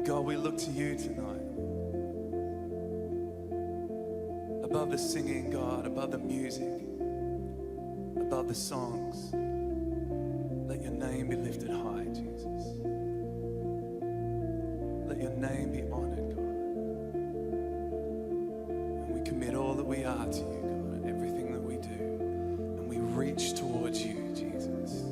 God, we look to you tonight. Above the singing, God, above the music, above the songs, let your name be lifted high, Jesus. Let your name be honored, God. And we commit all that we are to you, God, and everything that we do. And we reach towards you, Jesus.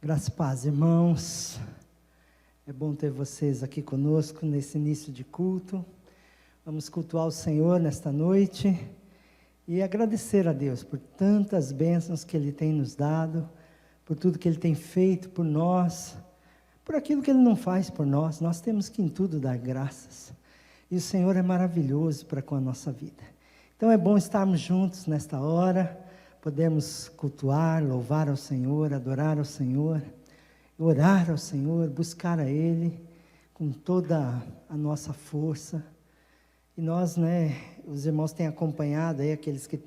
Graças e paz, irmãos. É bom ter vocês aqui conosco nesse início de culto. Vamos cultuar o Senhor nesta noite e agradecer a Deus por tantas bênçãos que Ele tem nos dado, por tudo que Ele tem feito por nós, por aquilo que Ele não faz por nós. Nós temos que em tudo dar graças. E o Senhor é maravilhoso para com a nossa vida. Então é bom estarmos juntos nesta hora, podemos cultuar, louvar ao Senhor, adorar ao Senhor, orar ao Senhor, buscar a Ele com toda a nossa força. E nós, os irmãos têm acompanhado aí, aqueles que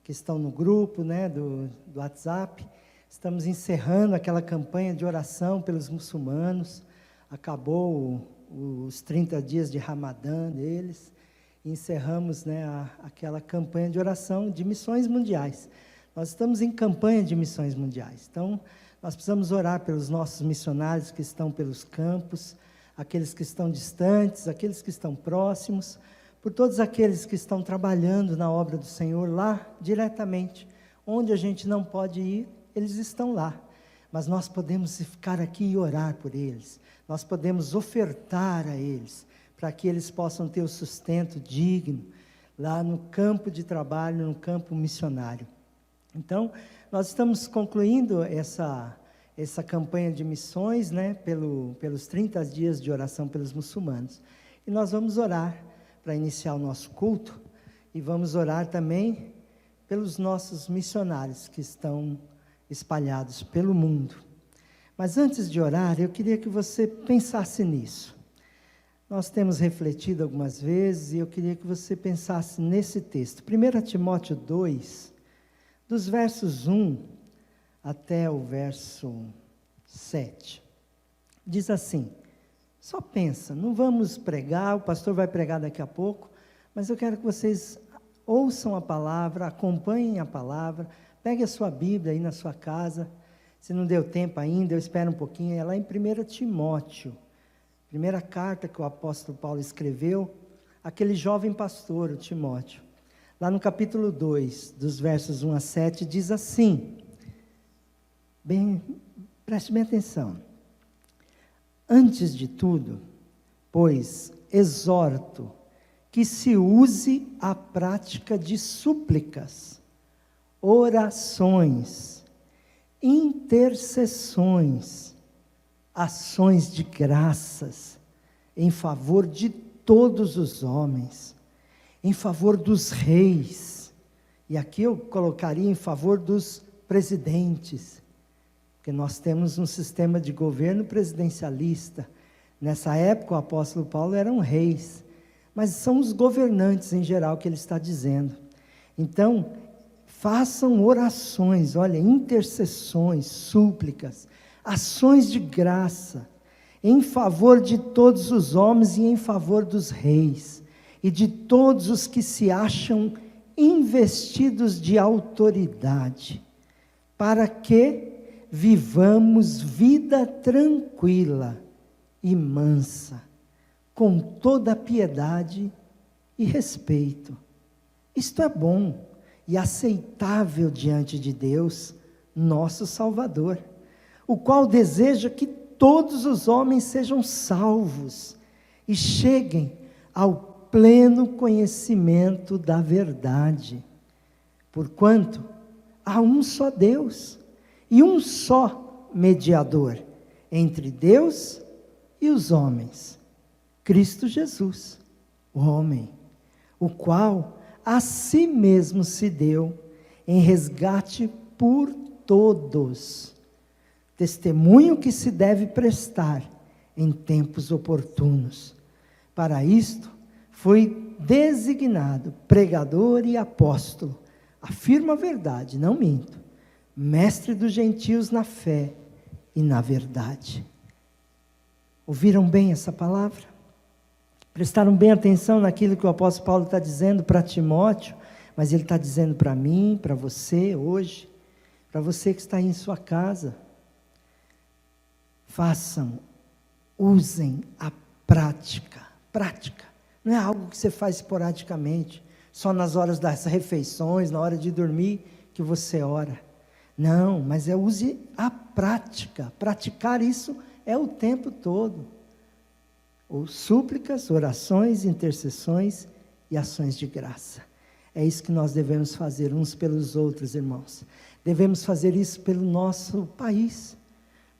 estão no grupo, do WhatsApp, estamos encerrando aquela campanha de oração pelos muçulmanos. Acabou os 30 dias de Ramadã deles, e encerramos aquela campanha de oração de missões mundiais. Nós estamos em campanha de missões mundiais, então nós precisamos orar pelos nossos missionários que estão pelos campos, aqueles que estão distantes, aqueles que estão próximos, por todos aqueles que estão trabalhando na obra do Senhor lá diretamente, onde a gente não pode ir, eles estão lá, mas nós podemos ficar aqui e orar por eles, nós podemos ofertar a eles, para que eles possam ter o sustento digno, lá no campo de trabalho, no campo missionário. Então, nós estamos concluindo essa campanha de missões, pelos 30 dias de oração pelos muçulmanos. E nós vamos orar para iniciar o nosso culto, e vamos orar também pelos nossos missionários que estão espalhados pelo mundo. Mas antes de orar, eu queria que você pensasse nisso. Nós temos refletido algumas vezes, e eu queria que você pensasse nesse texto. 1 Timóteo 2, dos versos 1 até o verso 7. Diz assim, só pensa, não vamos pregar, o pastor vai pregar daqui a pouco, mas eu quero que vocês ouçam a palavra, acompanhem a palavra, pegue a sua Bíblia aí na sua casa, se não deu tempo ainda, eu espero um pouquinho, é lá em 1 Timóteo, primeira carta que o apóstolo Paulo escreveu, aquele jovem pastor, o Timóteo. Lá no capítulo 2, dos versos 1 a 7, diz assim, preste bem atenção. Antes de tudo, pois, exorto que se use a prática de súplicas, orações, intercessões, ações de graças, em favor de todos os homens, em favor dos reis, e aqui eu colocaria em favor dos presidentes, porque nós temos um sistema de governo presidencialista. Nessa época o apóstolo Paulo eram reis, mas são os governantes em geral que ele está dizendo. Então, façam orações, olha, intercessões, súplicas, ações de graça, em favor de todos os homens e em favor dos reis, e de todos os que se acham investidos de autoridade, para que vivamos vida tranquila e mansa, com toda piedade e respeito. Isto é bom e aceitável diante de Deus, nosso Salvador, o qual deseja que todos os homens sejam salvos e cheguem ao pleno conhecimento da verdade. Porquanto há um só Deus e um só mediador entre Deus e os homens, Cristo Jesus, o homem, o qual a si mesmo se deu em resgate por todos, testemunho que se deve prestar em tempos oportunos. Para isto foi designado pregador e apóstolo, afirmo a verdade, não minto, mestre dos gentios na fé e na verdade. Ouviram bem essa palavra? Prestaram bem atenção naquilo que o apóstolo Paulo está dizendo para Timóteo, mas ele está dizendo para mim, para você hoje, para você que está aí em sua casa. Façam, usem a prática, não é algo que você faz esporadicamente, só nas horas das refeições, na hora de dormir, que você ora. Não, mas use a prática, praticar isso é o tempo todo. Ou súplicas, orações, intercessões e ações de graça. É isso que nós devemos fazer uns pelos outros, irmãos. Devemos fazer isso pelo nosso país,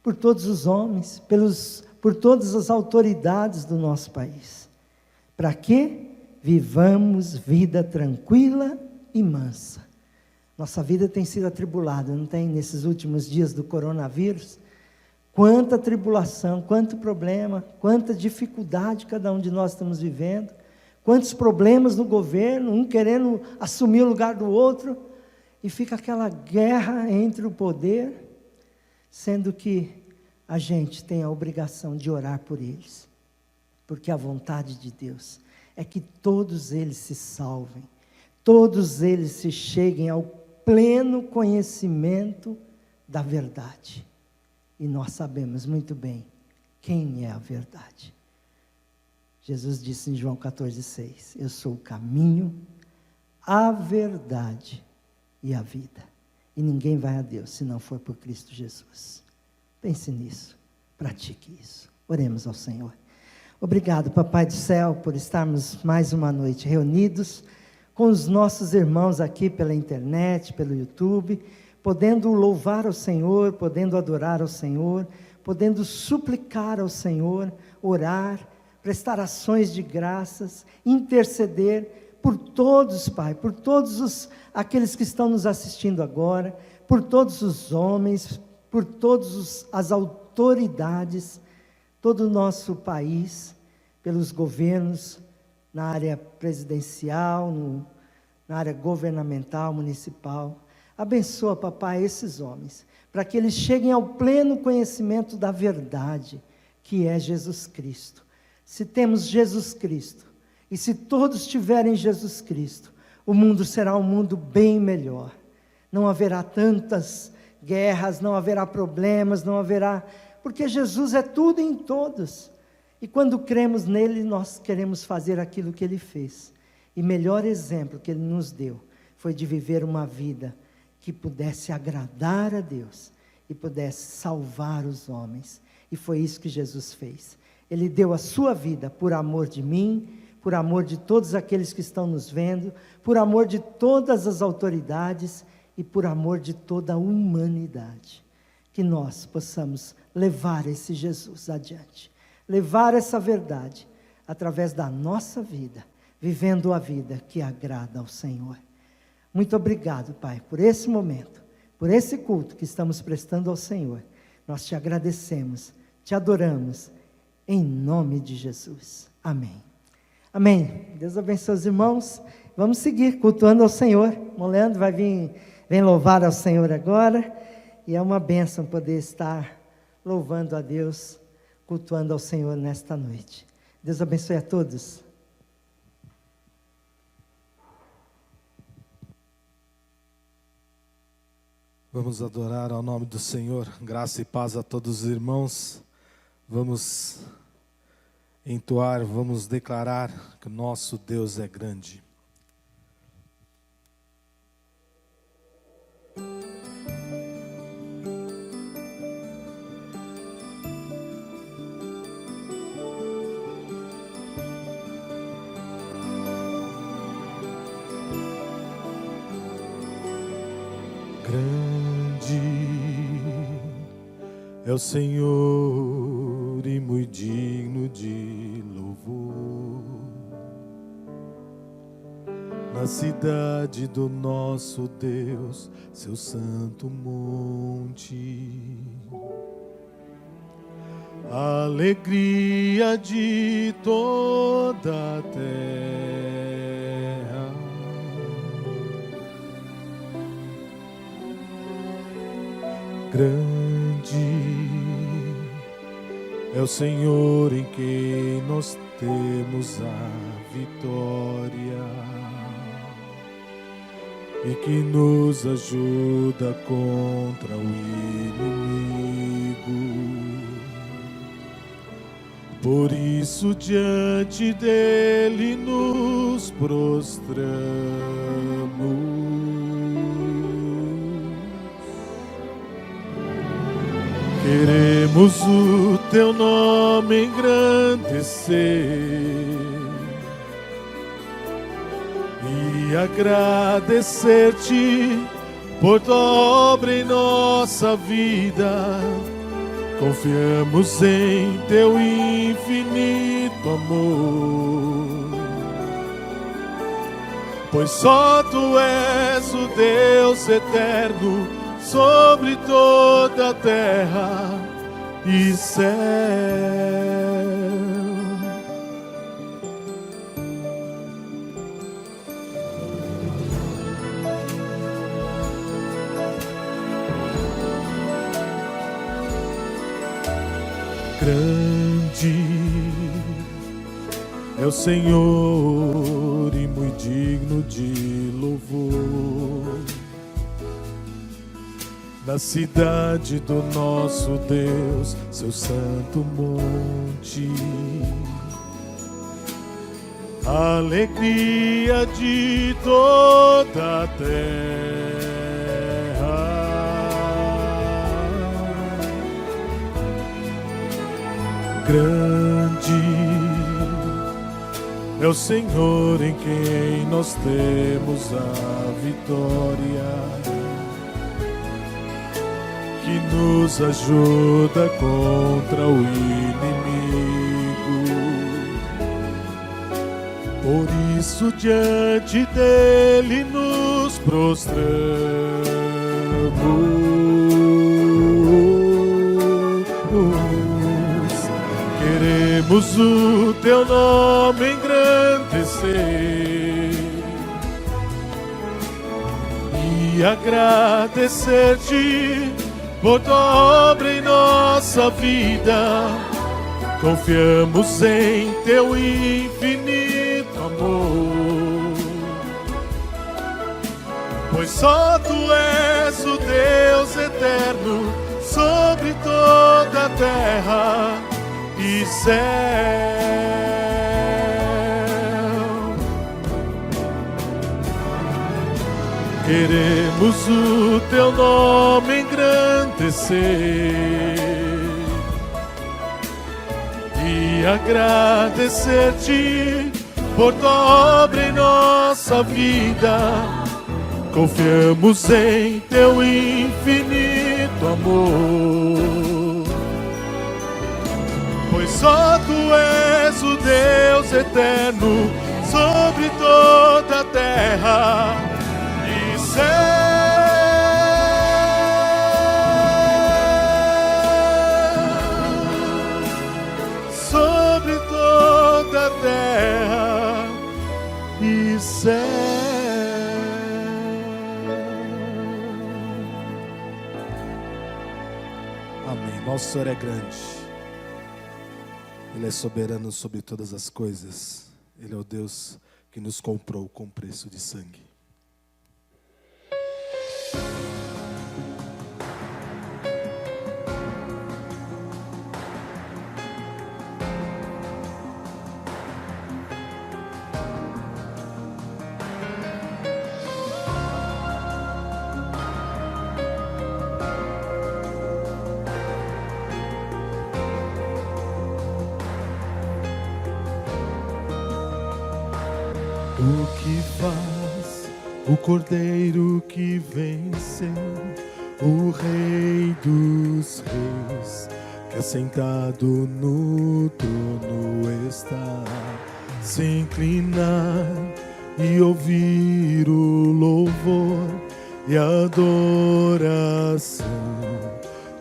por todos os homens, por todas as autoridades do nosso país. Para que vivamos vida tranquila e mansa. Nossa vida tem sido atribulada, não tem? Nesses últimos dias do coronavírus, quanta tribulação, quanto problema, quanta dificuldade cada um de nós estamos vivendo, quantos problemas no governo, um querendo assumir o lugar do outro, e fica aquela guerra entre o poder, sendo que a gente tem a obrigação de orar por eles, porque a vontade de Deus é que todos eles se salvem, todos eles se cheguem ao pleno conhecimento da verdade. E nós sabemos muito bem quem é a verdade. Jesus disse em João 14,6, eu sou o caminho, a verdade e a vida. E ninguém vai a Deus se não for por Cristo Jesus. Pense nisso, pratique isso. Oremos ao Senhor. Obrigado, Papai do céu, por estarmos mais uma noite reunidos com os nossos irmãos aqui pela internet, pelo YouTube, podendo louvar ao Senhor, podendo adorar ao Senhor, podendo suplicar ao Senhor, orar, prestar ações de graças, interceder por todos, Pai, por todos aqueles que estão nos assistindo agora, por todos os homens, por todas as autoridades, todo o nosso país, pelos governos, na área presidencial, na área governamental, municipal. Abençoa, Papai, esses homens, para que eles cheguem ao pleno conhecimento da verdade, que é Jesus Cristo. Se temos Jesus Cristo, e se todos tiverem Jesus Cristo, o mundo será um mundo bem melhor. Não haverá tantas guerras, não haverá problemas, não haverá... Porque Jesus é tudo em todos. E quando cremos nele, nós queremos fazer aquilo que ele fez. E melhor exemplo que ele nos deu, foi de viver uma vida que pudesse agradar a Deus, e pudesse salvar os homens. E foi isso que Jesus fez. Ele deu a sua vida por amor de mim, por amor de todos aqueles que estão nos vendo, por amor de todas as autoridades, e por amor de toda a humanidade. Que nós possamos levar esse Jesus adiante, levar essa verdade através da nossa vida, vivendo a vida que agrada ao Senhor. Muito obrigado, Pai, por esse momento, por esse culto que estamos prestando ao Senhor. Nós te agradecemos, te adoramos, em nome de Jesus. Amém. Amém. Deus abençoe os irmãos. Vamos seguir cultuando ao Senhor. O Leandro vai vem louvar ao Senhor agora. E é uma bênção poder estar louvando a Deus, cultuando ao Senhor nesta noite. Deus abençoe a todos. Vamos adorar ao nome do Senhor. Graça e paz a todos os irmãos. Vamos entoar, vamos declarar que o nosso Deus é grande. Grande é o Senhor e muito digno de louvor. Na cidade do nosso Deus, seu santo monte. A alegria de toda a terra. Grande é o Senhor em quem nós temos a vitória e que nos ajuda contra o inimigo. Por isso diante dele nos prostramos. Queremos o teu nome engrandecer e agradecer-te por tua obra em nossa vida. Confiamos em teu infinito amor, pois só tu és o Deus eterno sobre toda a terra e céu. Grande é o Senhor e muito digno de louvor. Na cidade do nosso Deus, seu santo monte, alegria de toda a terra. Grande é o Senhor em quem nós temos a vitória, que nos ajuda contra o inimigo. Por isso diante dele nos prostramos. Queremos o teu nome engrandecer e agradecer-te por tua obra em nossa vida. Confiamos em teu infinito amor, pois só tu és o Deus eterno sobre toda a terra e céu. Queremos o teu nome engrandecer e agradecer-te por tua obra em nossa vida. Confiamos em teu infinito amor, pois só tu és o Deus eterno sobre toda a terra e céu. Sobre toda a terra e céu. Amém. Nosso Senhor é grande. Ele é soberano sobre todas as coisas. Ele é o Deus que nos comprou com preço de sangue. O que faz o Cordeiro que venceu, o Rei dos Reis, que assentado no trono está, se inclinar e ouvir o louvor e a adoração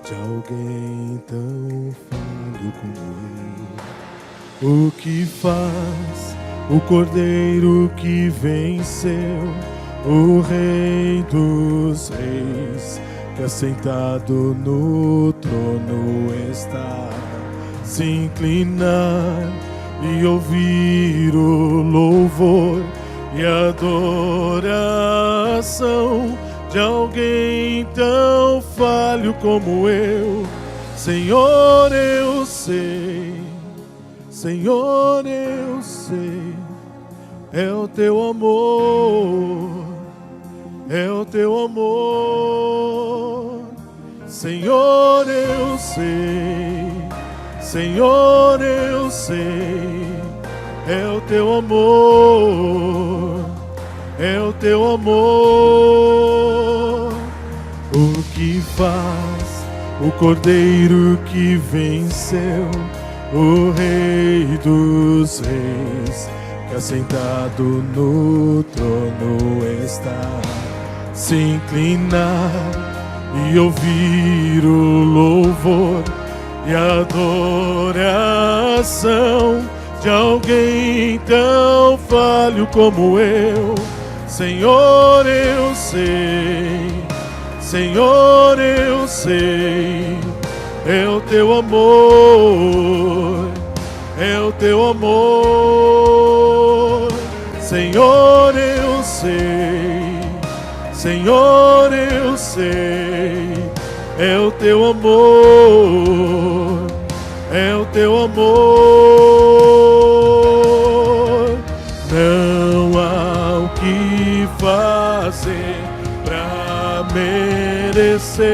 de alguém tão fundo como eu. O que faz o Cordeiro que venceu, o Rei dos Reis, que assentado no trono está, se inclinar e ouvir o louvor e a adoração de alguém tão falho como eu. Senhor, eu sei, Senhor, eu sei, é o teu amor, é o teu amor. Senhor, eu sei, Senhor, eu sei, é o teu amor, é o teu amor. que faz, o Cordeiro que venceu, o Rei dos Reis, que assentado no trono está. Se inclinar e ouvir o louvor e a adoração de alguém tão falho como eu. Senhor, eu sei, Senhor, eu sei, é o teu amor, é o teu amor. Senhor, eu sei, Senhor, eu sei, é o teu amor, é o teu amor. Não há o que fazer pra merecer.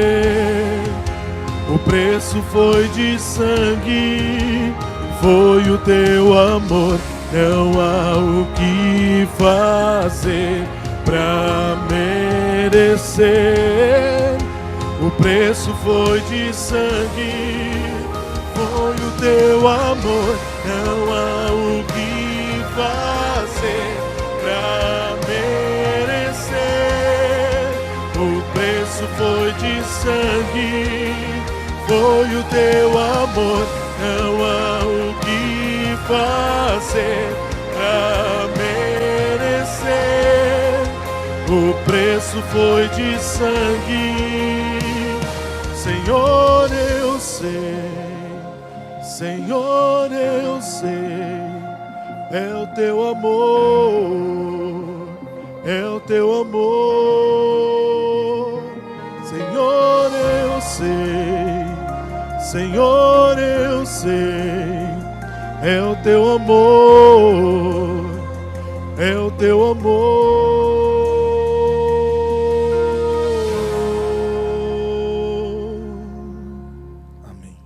O preço foi de sangue, foi o teu amor. Não há o que fazer pra merecer. O preço foi de sangue, foi o teu amor. Não há o que fazer pra merecer. O preço foi de sangue, foi o teu amor. Não há o que fazer pra merecer. O preço foi de sangue. Senhor, eu sei, Senhor, eu sei, é o teu amor, é o teu amor. Senhor, eu sei, Senhor, eu sei, é o teu amor, é o teu amor. Amém.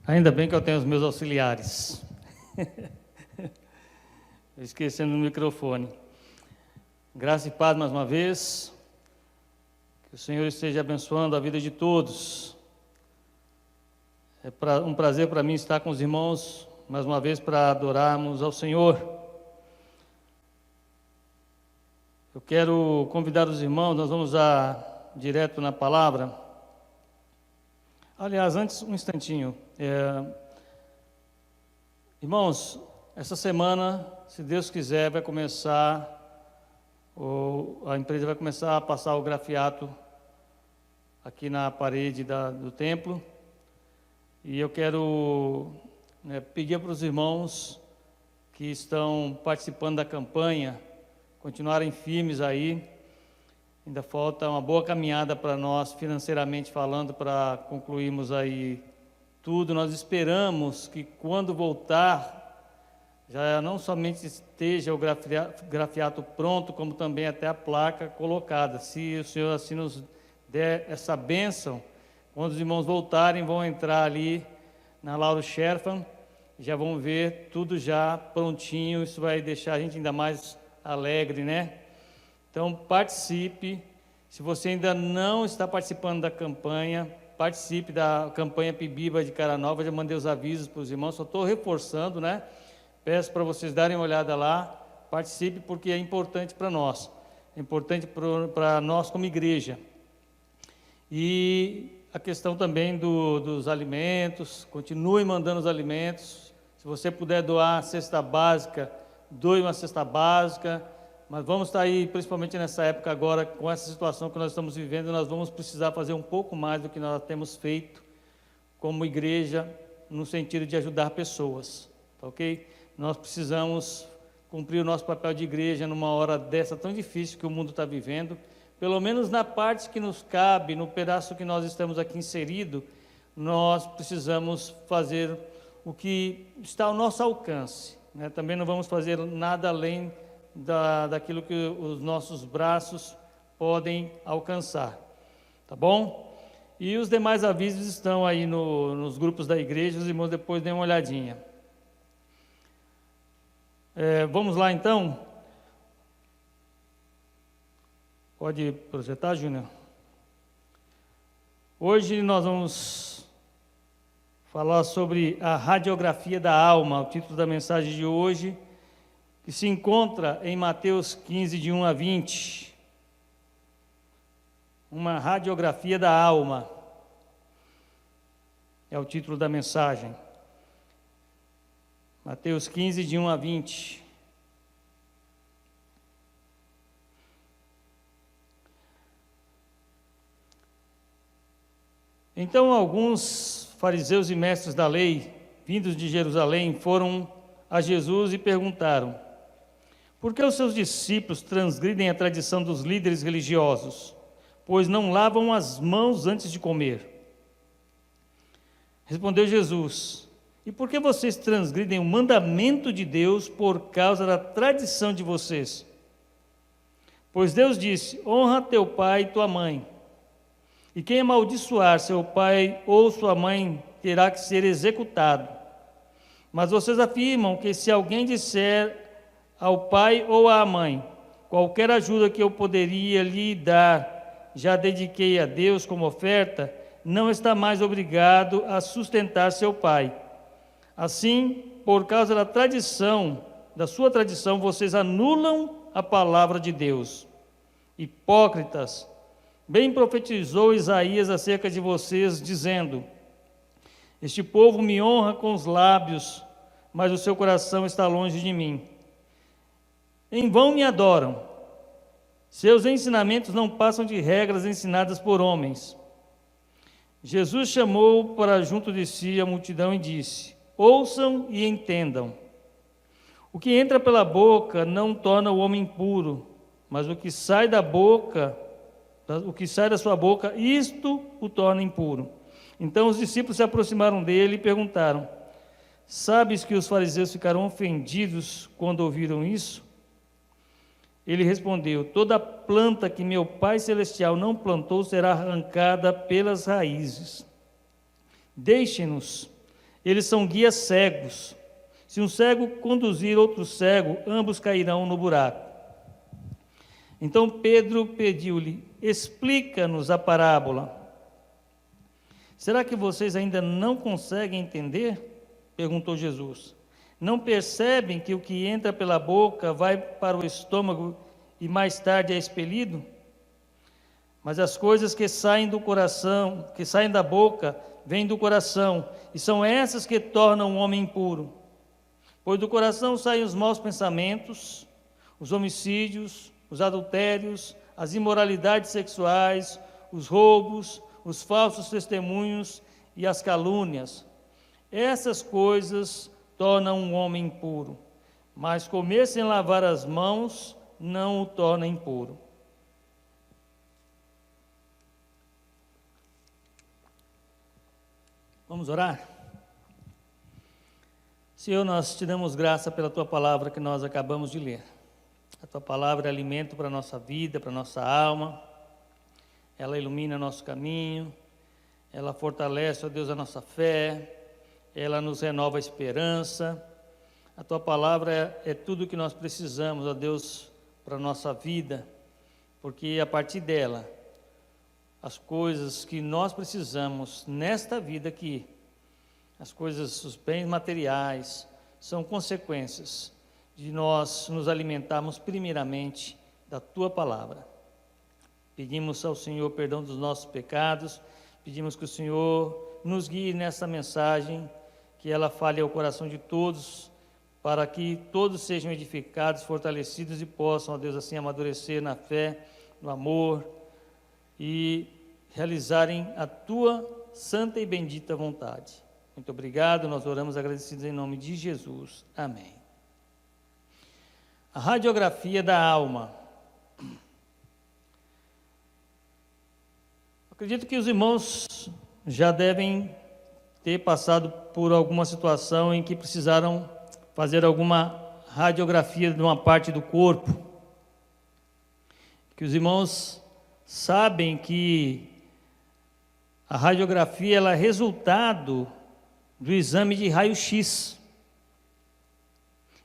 Ainda bem que eu tenho os meus auxiliares. Esquecendo o microfone. Graça e paz mais uma vez. Que o Senhor esteja abençoando a vida de todos. É um prazer para mim estar com os irmãos mais uma vez para adorarmos ao Senhor. Eu quero convidar os irmãos, nós vamos direto na palavra. Aliás, antes, um instantinho. Irmãos, essa semana, se Deus quiser, vai começar, a empresa vai começar a passar o grafiato aqui na parede do templo. E eu quero pedir para os irmãos que estão participando da campanha, continuarem firmes aí. Ainda falta uma boa caminhada para nós, financeiramente falando, para concluirmos aí tudo. Nós esperamos que quando voltar, já não somente esteja o grafiato pronto, como também até a placa colocada. Se o Senhor assim nos der essa bênção, quando os irmãos voltarem, vão entrar ali na Lauro Scherfan, já vão ver tudo já prontinho. Isso vai deixar a gente ainda mais alegre, né? Então, participe. Se você ainda não está participando da campanha, participe da campanha Pibiba de Cara Nova. Já mandei os avisos para os irmãos, só estou reforçando, né? Peço para vocês darem uma olhada lá, participe, porque é importante para nós. É importante para nós como igreja. E a questão também dos alimentos, continue mandando os alimentos. Se você puder doar a cesta básica, doe uma cesta básica. Mas vamos estar aí, principalmente nessa época agora, com essa situação que nós estamos vivendo, nós vamos precisar fazer um pouco mais do que nós temos feito como igreja, no sentido de ajudar pessoas, tá ok? Nós precisamos cumprir o nosso papel de igreja numa hora dessa tão difícil que o mundo está vivendo, pelo menos na parte que nos cabe, no pedaço que nós estamos aqui inserido, nós precisamos fazer o que está ao nosso alcance, né? Também não vamos fazer nada além daquilo que os nossos braços podem alcançar, tá bom? E os demais avisos estão aí nos grupos da igreja, os irmãos depois dêem uma olhadinha. Vamos lá então? Pode projetar, Júnior? Hoje nós vamos falar sobre a radiografia da alma, o título da mensagem de hoje, que se encontra em Mateus 15, de 1 a 20. Uma radiografia da alma é o título da mensagem. Mateus 15, de 1 a 20. Então alguns fariseus e mestres da lei, vindos de Jerusalém, foram a Jesus e perguntaram: por que os seus discípulos transgridem a tradição dos líderes religiosos, pois não lavam as mãos antes de comer? Respondeu Jesus: e por que vocês transgridem o mandamento de Deus por causa da tradição de vocês? Pois Deus disse: honra teu pai e tua mãe, e quem amaldiçoar seu pai ou sua mãe terá que ser executado. Mas vocês afirmam que se alguém disser ao pai ou à mãe: qualquer ajuda que eu poderia lhe dar, já dediquei a Deus como oferta, não está mais obrigado a sustentar seu pai. Assim, por causa da tradição, da sua tradição, vocês anulam a palavra de Deus. Hipócritas, bem profetizou Isaías acerca de vocês, dizendo: este povo me honra com os lábios, mas o seu coração está longe de mim. Em vão me adoram. Seus ensinamentos não passam de regras ensinadas por homens. Jesus chamou para junto de si a multidão e disse: ouçam e entendam. O que entra pela boca não torna o homem impuro, mas o que sai da sua boca, isto o torna impuro. Então os discípulos se aproximaram dele e perguntaram: sabes que os fariseus ficaram ofendidos quando ouviram isso? Ele respondeu: toda planta que meu Pai Celestial não plantou será arrancada pelas raízes. Deixem-nos, eles são guias cegos. Se um cego conduzir outro cego, ambos cairão no buraco. Então Pedro pediu-lhe: explica-nos a parábola. Será que vocês ainda não conseguem entender? Perguntou Jesus. Não percebem que o que entra pela boca vai para o estômago e mais tarde é expelido? Mas as coisas que saem do coração, que saem da boca, vêm do coração, e são essas que tornam o homem impuro. Pois do coração saem os maus pensamentos, os homicídios, os adultérios, as imoralidades sexuais, os roubos, os falsos testemunhos e as calúnias. Essas coisas tornam um homem impuro, mas comer sem lavar as mãos não o torna impuro. Vamos orar? Senhor, nós te damos graça pela Tua palavra que nós acabamos de ler. A Tua palavra é alimento para a nossa vida, para a nossa alma. Ela ilumina nosso caminho, ela fortalece, ó Deus, a nossa fé, ela nos renova a esperança. A Tua palavra é tudo o que nós precisamos, ó Deus, para a nossa vida, porque a partir dela, as coisas que nós precisamos nesta vida aqui, as coisas, os bens materiais, são consequências de nós nos alimentarmos primeiramente da Tua palavra. Pedimos ao Senhor perdão dos nossos pecados, pedimos que o Senhor nos guie nessa mensagem, que ela fale ao coração de todos, para que todos sejam edificados, fortalecidos e possam, ó Deus, assim amadurecer na fé, no amor e realizarem a Tua santa e bendita vontade. Muito obrigado, nós oramos agradecidos em nome de Jesus. Amém. A radiografia da alma. Acredito que os irmãos já devem ter passado por alguma situação em que precisaram fazer alguma radiografia de uma parte do corpo. Que os irmãos sabem que a radiografia ela é resultado do exame de raio-x.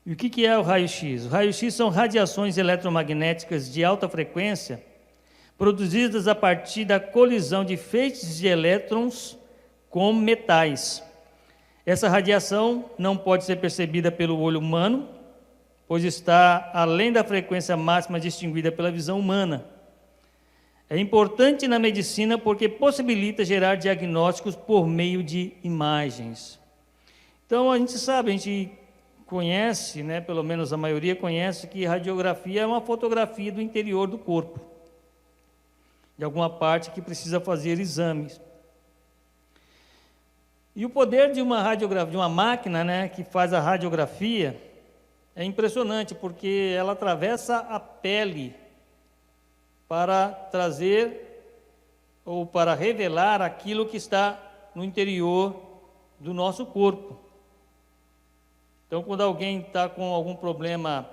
E o que é o raio-x? O raio-x são radiações eletromagnéticas de alta frequência produzidas a partir da colisão de feixes de elétrons com metais. Essa radiação não pode ser percebida pelo olho humano, pois está além da frequência máxima distinguida pela visão humana. É importante na medicina porque possibilita gerar diagnósticos por meio de imagens. Então, a gente sabe, a gente conhece, né, pelo menos a maioria conhece, que radiografia é uma fotografia do interior do corpo, de alguma parte que precisa fazer exames. E o poder de uma radiografia, de uma máquina, né, que faz a radiografia, é impressionante, porque ela atravessa a pele para trazer ou para revelar aquilo que está no interior do nosso corpo. Então, quando alguém está com algum problema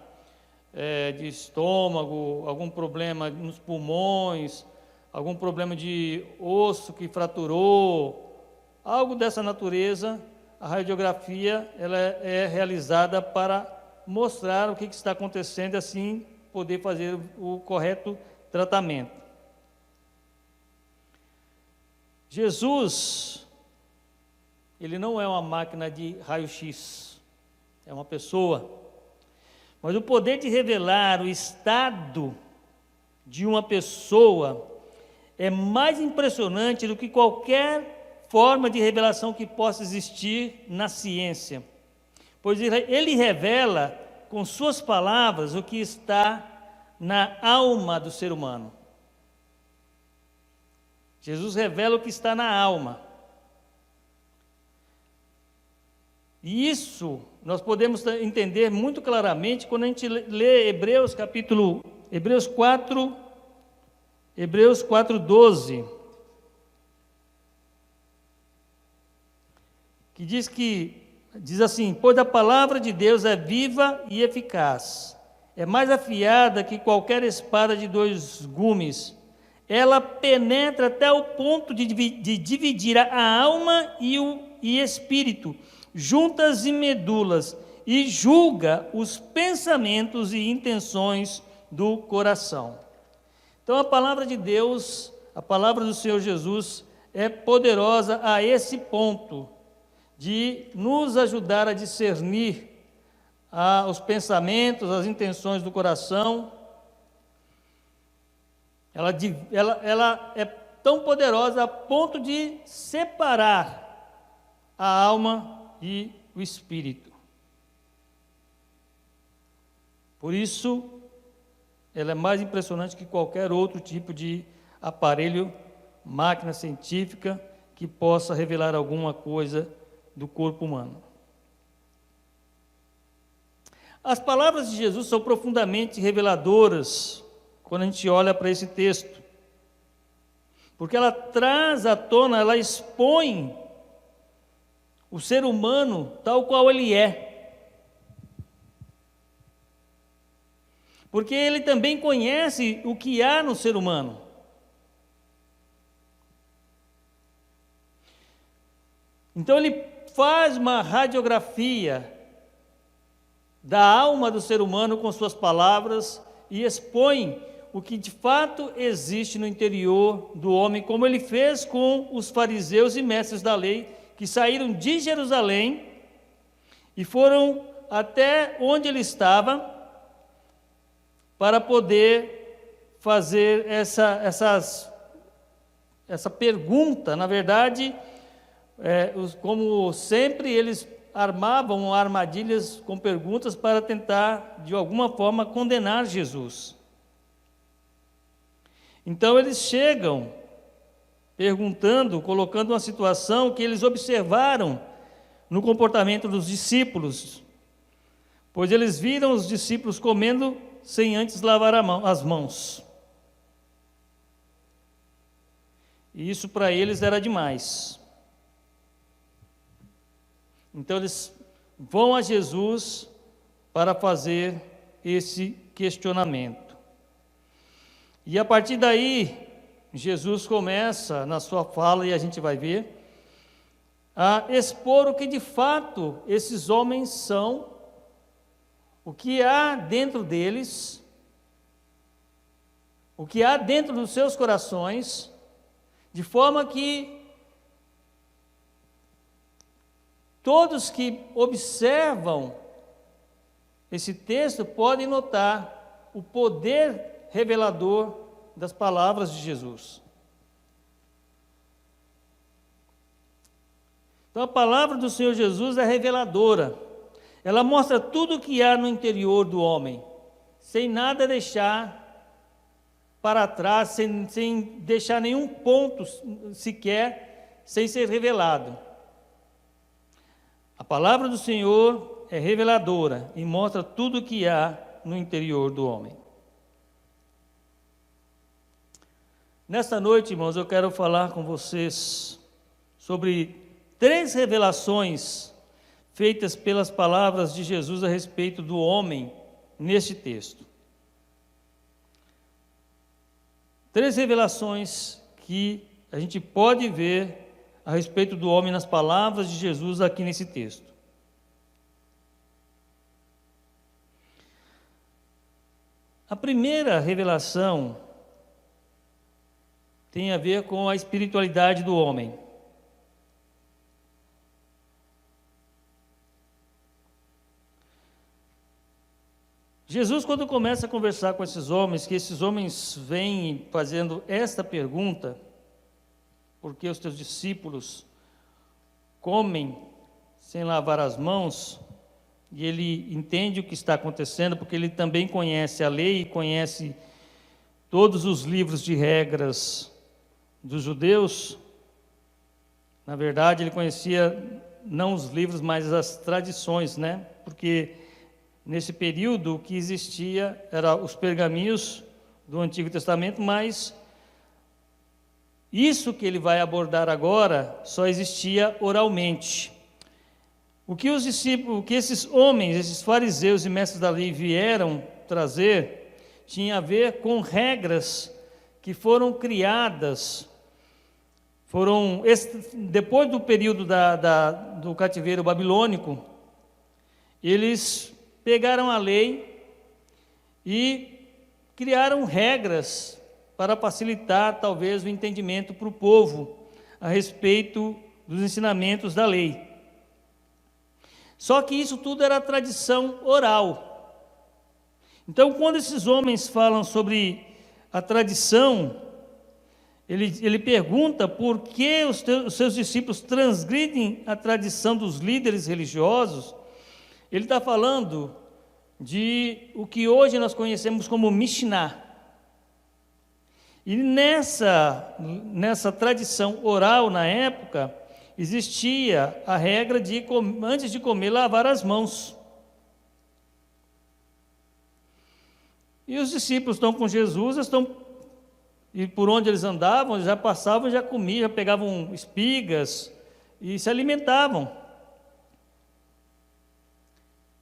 de estômago, algum problema nos pulmões, algum problema de osso que fraturou, algo dessa natureza, a radiografia ela é realizada para mostrar o que está acontecendo e assim poder fazer o correto tratamento. Jesus, ele não é uma máquina de raio-x, é uma pessoa, mas o poder de revelar o estado de uma pessoa é mais impressionante do que qualquer forma de revelação que possa existir na ciência, pois ele revela com suas palavras o que está na alma do ser humano. Jesus revela o que está na alma. E isso nós podemos entender muito claramente quando a gente lê Hebreus 4:12, que diz assim: pois a palavra de Deus é viva e eficaz, é mais afiada que qualquer espada de 2 gumes, ela penetra até o ponto de dividir a alma e espírito, juntas e medulas, e julga os pensamentos e intenções do coração. Então a palavra de Deus, a palavra do Senhor Jesus é poderosa a esse ponto de nos ajudar a discernir os pensamentos, as intenções do coração. Ela é tão poderosa a ponto de separar a alma e o espírito. Por isso, ela é mais impressionante que qualquer outro tipo de aparelho, máquina científica, que possa revelar alguma coisa do corpo humano. As palavras de Jesus são profundamente reveladoras quando a gente olha para esse texto, porque ela traz à tona, ela expõe o ser humano tal qual ele é. Porque ele também conhece o que há no ser humano. Então ele faz uma radiografia da alma do ser humano com suas palavras e expõe o que de fato existe no interior do homem, como ele fez com os fariseus e mestres da lei, que saíram de Jerusalém e foram até onde ele estava para poder fazer essa pergunta. Na verdade, como sempre, eles armavam armadilhas com perguntas para tentar, de alguma forma, condenar Jesus. Então, eles chegam perguntando, colocando uma situação que eles observaram no comportamento dos discípulos, pois eles viram os discípulos comendo sem antes lavar as mãos. E isso para eles era demais. Então eles vão a Jesus para fazer esse questionamento. E a partir daí, Jesus começa na sua fala, e a gente vai ver, a expor o que de fato esses homens são, o que há dentro deles, o que há dentro dos seus corações, de forma que todos que observam esse texto podem notar o poder revelador das palavras de Jesus. Então a palavra do Senhor Jesus é reveladora. Ela mostra tudo o que há no interior do homem, sem nada deixar para trás, sem deixar nenhum ponto sequer sem ser revelado. A palavra do Senhor é reveladora e mostra tudo o que há no interior do homem. Nesta noite, irmãos, eu quero falar com vocês sobre 3 revelações feitas pelas palavras de Jesus a respeito do homem neste texto. 3 revelações que a gente pode ver a respeito do homem nas palavras de Jesus aqui nesse texto. A primeira revelação tem a ver com a espiritualidade do homem. Jesus, quando começa a conversar com esses homens, que esses homens vêm fazendo esta pergunta: por que os teus discípulos comem sem lavar as mãos? E ele entende o que está acontecendo, porque ele também conhece a lei, conhece todos os livros de regras dos judeus. Na verdade, ele conhecia não os livros, mas as tradições, né? Porque nesse período o que existia eram os pergaminhos do Antigo Testamento, mas isso que ele vai abordar agora só existia oralmente. O que os discípulos, o que esses homens, esses fariseus e mestres da lei vieram trazer, tinha a ver com regras que foram criadas, depois do período do cativeiro babilônico. Eles pegaram a lei e criaram regras para facilitar, talvez, o entendimento para o povo a respeito dos ensinamentos da lei. Só que isso tudo era tradição oral. Então, quando esses homens falam sobre a tradição, ele pergunta por que os seus discípulos transgridem a tradição dos líderes religiosos. Ele está falando de o que hoje nós conhecemos como Mishnah. E nessa tradição oral, na época, existia a regra de, antes de comer, lavar as mãos. E os discípulos estão com Jesus, e por onde eles andavam, eles já passavam, já comiam, já pegavam espigas e se alimentavam.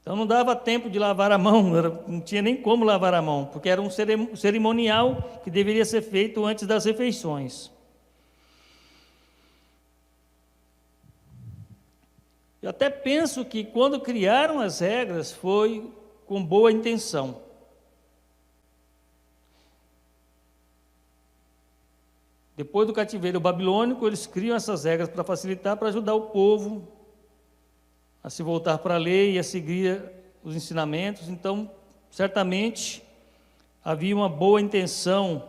Então não dava tempo de lavar a mão, não tinha nem como lavar a mão, porque era um cerimonial que deveria ser feito antes das refeições. Eu até penso que quando criaram as regras foi com boa intenção. Depois do cativeiro babilônico, eles criam essas regras para facilitar, para ajudar o povo a se voltar para a lei e a seguir os ensinamentos. Então, certamente, havia uma boa intenção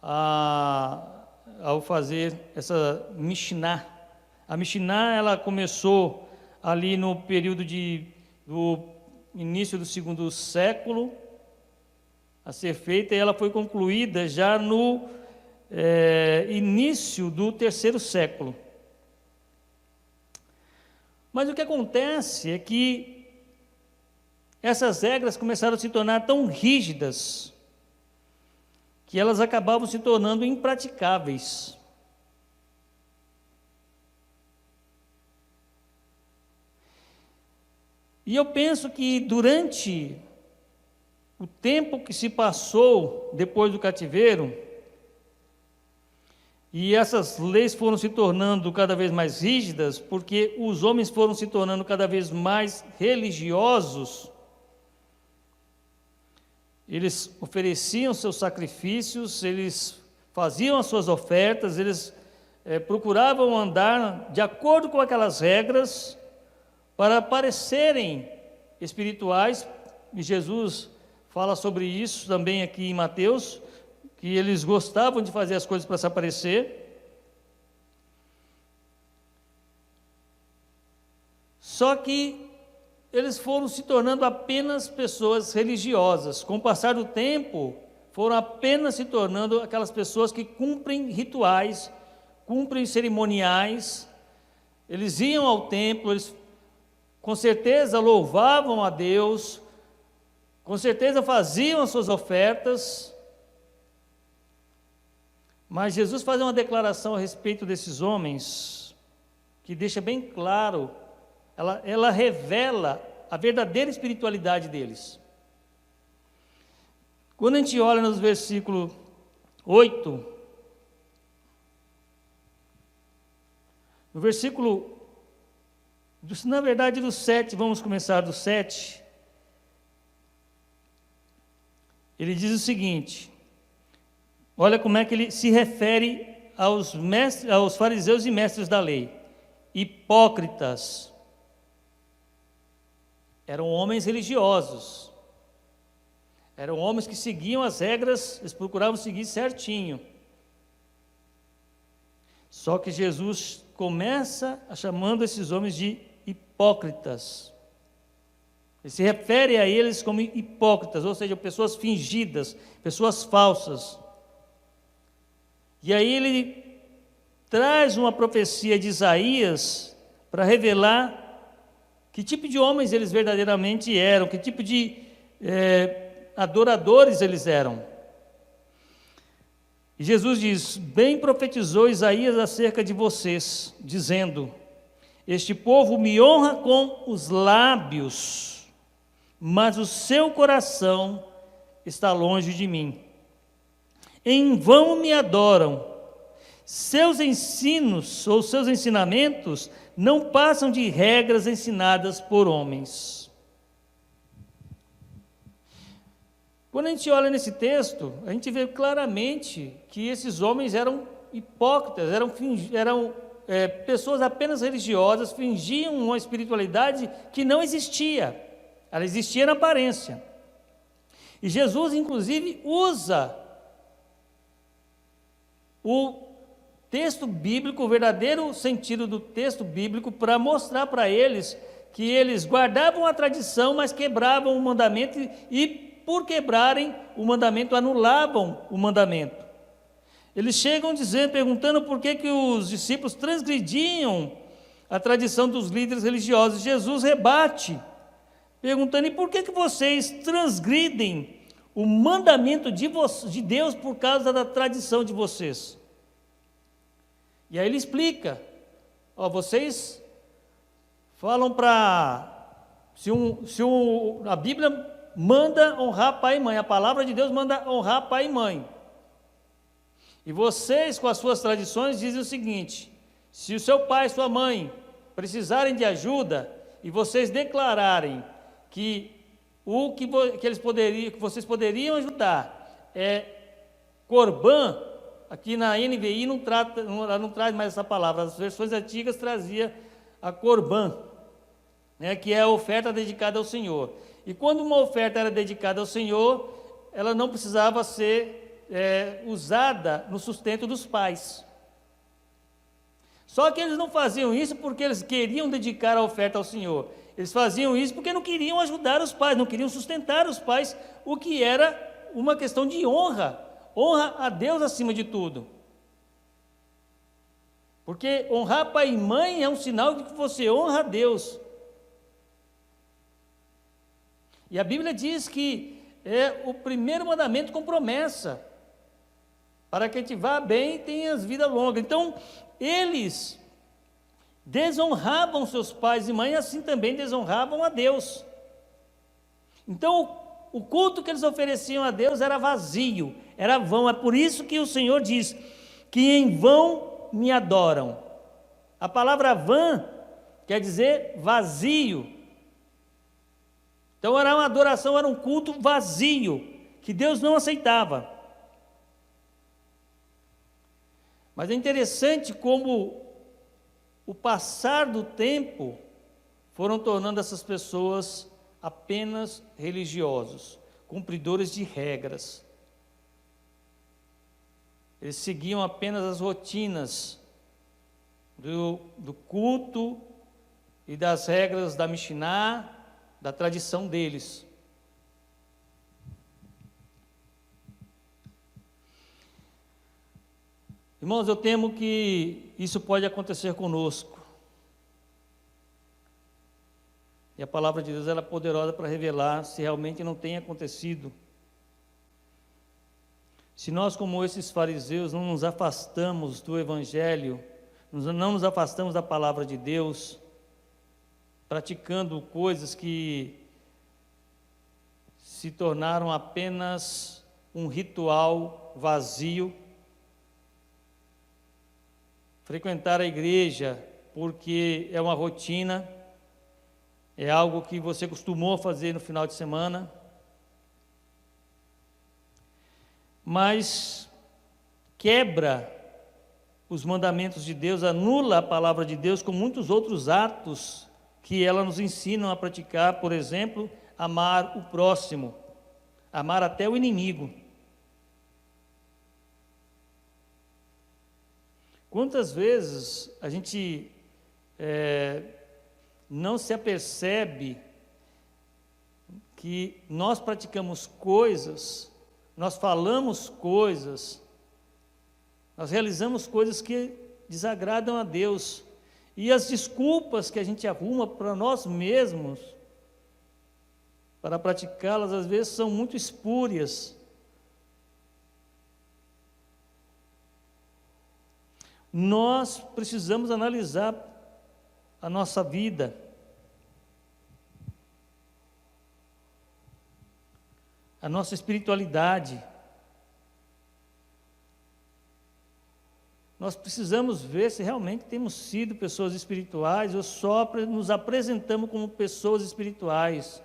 ao fazer essa Mishnah. A Mishnah, ela começou ali no período do início do segundo século a ser feita, e ela foi concluída já no início do terceiro século. Mas o que acontece é que essas regras começaram a se tornar tão rígidas que elas acabavam se tornando impraticáveis. E eu penso que durante o tempo que se passou depois do cativeiro, e essas leis foram se tornando cada vez mais rígidas, porque os homens foram se tornando cada vez mais religiosos, eles ofereciam seus sacrifícios, eles faziam as suas ofertas, eles procuravam andar de acordo com aquelas regras para parecerem espirituais, e Jesus fala sobre isso também aqui em Mateus, que eles gostavam de fazer as coisas para se aparecer. Só que eles foram se tornando apenas pessoas religiosas. Com o passar do tempo, foram apenas se tornando aquelas pessoas que cumprem rituais, cumprem cerimoniais. Eles iam ao templo, eles com certeza louvavam a Deus, com certeza faziam as suas ofertas. Mas Jesus faz uma declaração a respeito desses homens, que deixa bem claro, ela revela a verdadeira espiritualidade deles. Quando a gente olha nos versículos 8, no versículo, na verdade do 7, vamos começar do 7, ele diz o seguinte, olha como é que ele se refere aos fariseus e mestres da lei. Hipócritas. Eram homens religiosos. Eram homens que seguiam as regras, eles procuravam seguir certinho. Só que Jesus começa chamando esses homens de hipócritas. Ele se refere a eles como hipócritas, ou seja, pessoas fingidas, pessoas falsas. E aí ele traz uma profecia de Isaías para revelar que tipo de homens eles verdadeiramente eram, que tipo de adoradores eles eram. E Jesus diz, bem profetizou Isaías acerca de vocês, dizendo, este povo me honra com os lábios, mas o seu coração está longe de mim. Em vão me adoram, seus ensinos ou seus ensinamentos não passam de regras ensinadas por homens. Quando a gente olha nesse texto, a gente vê claramente que esses homens eram hipócritas, eram pessoas apenas religiosas, fingiam uma espiritualidade que não existia, ela existia na aparência. E Jesus, inclusive, usa o texto bíblico, o verdadeiro sentido do texto bíblico, para mostrar para eles que eles guardavam a tradição, mas quebravam o mandamento e, por quebrarem o mandamento, anulavam o mandamento. Eles chegam perguntando por que os discípulos transgrediam a tradição dos líderes religiosos. Jesus rebate, perguntando, e por que vocês transgridem o mandamento de Deus por causa da tradição de vocês? E aí ele explica, vocês falam a Bíblia manda honrar pai e mãe, a palavra de Deus manda honrar pai e mãe. E vocês, com as suas tradições, dizem o seguinte, se o seu pai e sua mãe precisarem de ajuda, e vocês declararem que que vocês poderiam ajudar é Corban, aqui na NVI não traz mais essa palavra, as versões antigas trazia a Corban, que é a oferta dedicada ao Senhor. E quando uma oferta era dedicada ao Senhor, ela não precisava ser usada no sustento dos pais. Só que eles não faziam isso porque eles queriam dedicar a oferta ao Senhor. Eles faziam isso porque não queriam ajudar os pais, não queriam sustentar os pais, o que era uma questão de honra. Honra a Deus acima de tudo. Porque honrar pai e mãe é um sinal de que você honra a Deus. E a Bíblia diz que é o primeiro mandamento com promessa, para que a gente vá bem e tenha vida longa. Então, eles desonravam seus pais e mães, assim também desonravam a Deus. Então, o culto que eles ofereciam a Deus era vazio, era vão. É por isso que o Senhor diz que em vão me adoram. A palavra vã quer dizer vazio. Então era uma adoração, era um culto vazio, que Deus não aceitava. Mas é interessante como o passar do tempo foram tornando essas pessoas apenas religiosos, cumpridores de regras. Eles seguiam apenas as rotinas do culto e das regras da Mishiná, da tradição deles. Irmãos, eu temo que isso pode acontecer conosco. E a palavra de Deus ela é poderosa para revelar se realmente não tem acontecido. Se nós, como esses fariseus, não nos afastamos do Evangelho, não nos afastamos da palavra de Deus, praticando coisas que se tornaram apenas um ritual vazio, frequentar a igreja porque é uma rotina, é algo que você costumou fazer no final de semana, mas quebra os mandamentos de Deus, anula a palavra de Deus com muitos outros atos que ela nos ensina a praticar, por exemplo, amar o próximo, amar até o inimigo. Quantas vezes a gente não se apercebe que nós praticamos coisas, nós falamos coisas, nós realizamos coisas que desagradam a Deus, e as desculpas que a gente arruma para nós mesmos, para praticá-las, às vezes são muito espúrias. Nós precisamos analisar a nossa vida. A nossa espiritualidade. Nós precisamos ver se realmente temos sido pessoas espirituais ou só nos apresentamos como pessoas espirituais.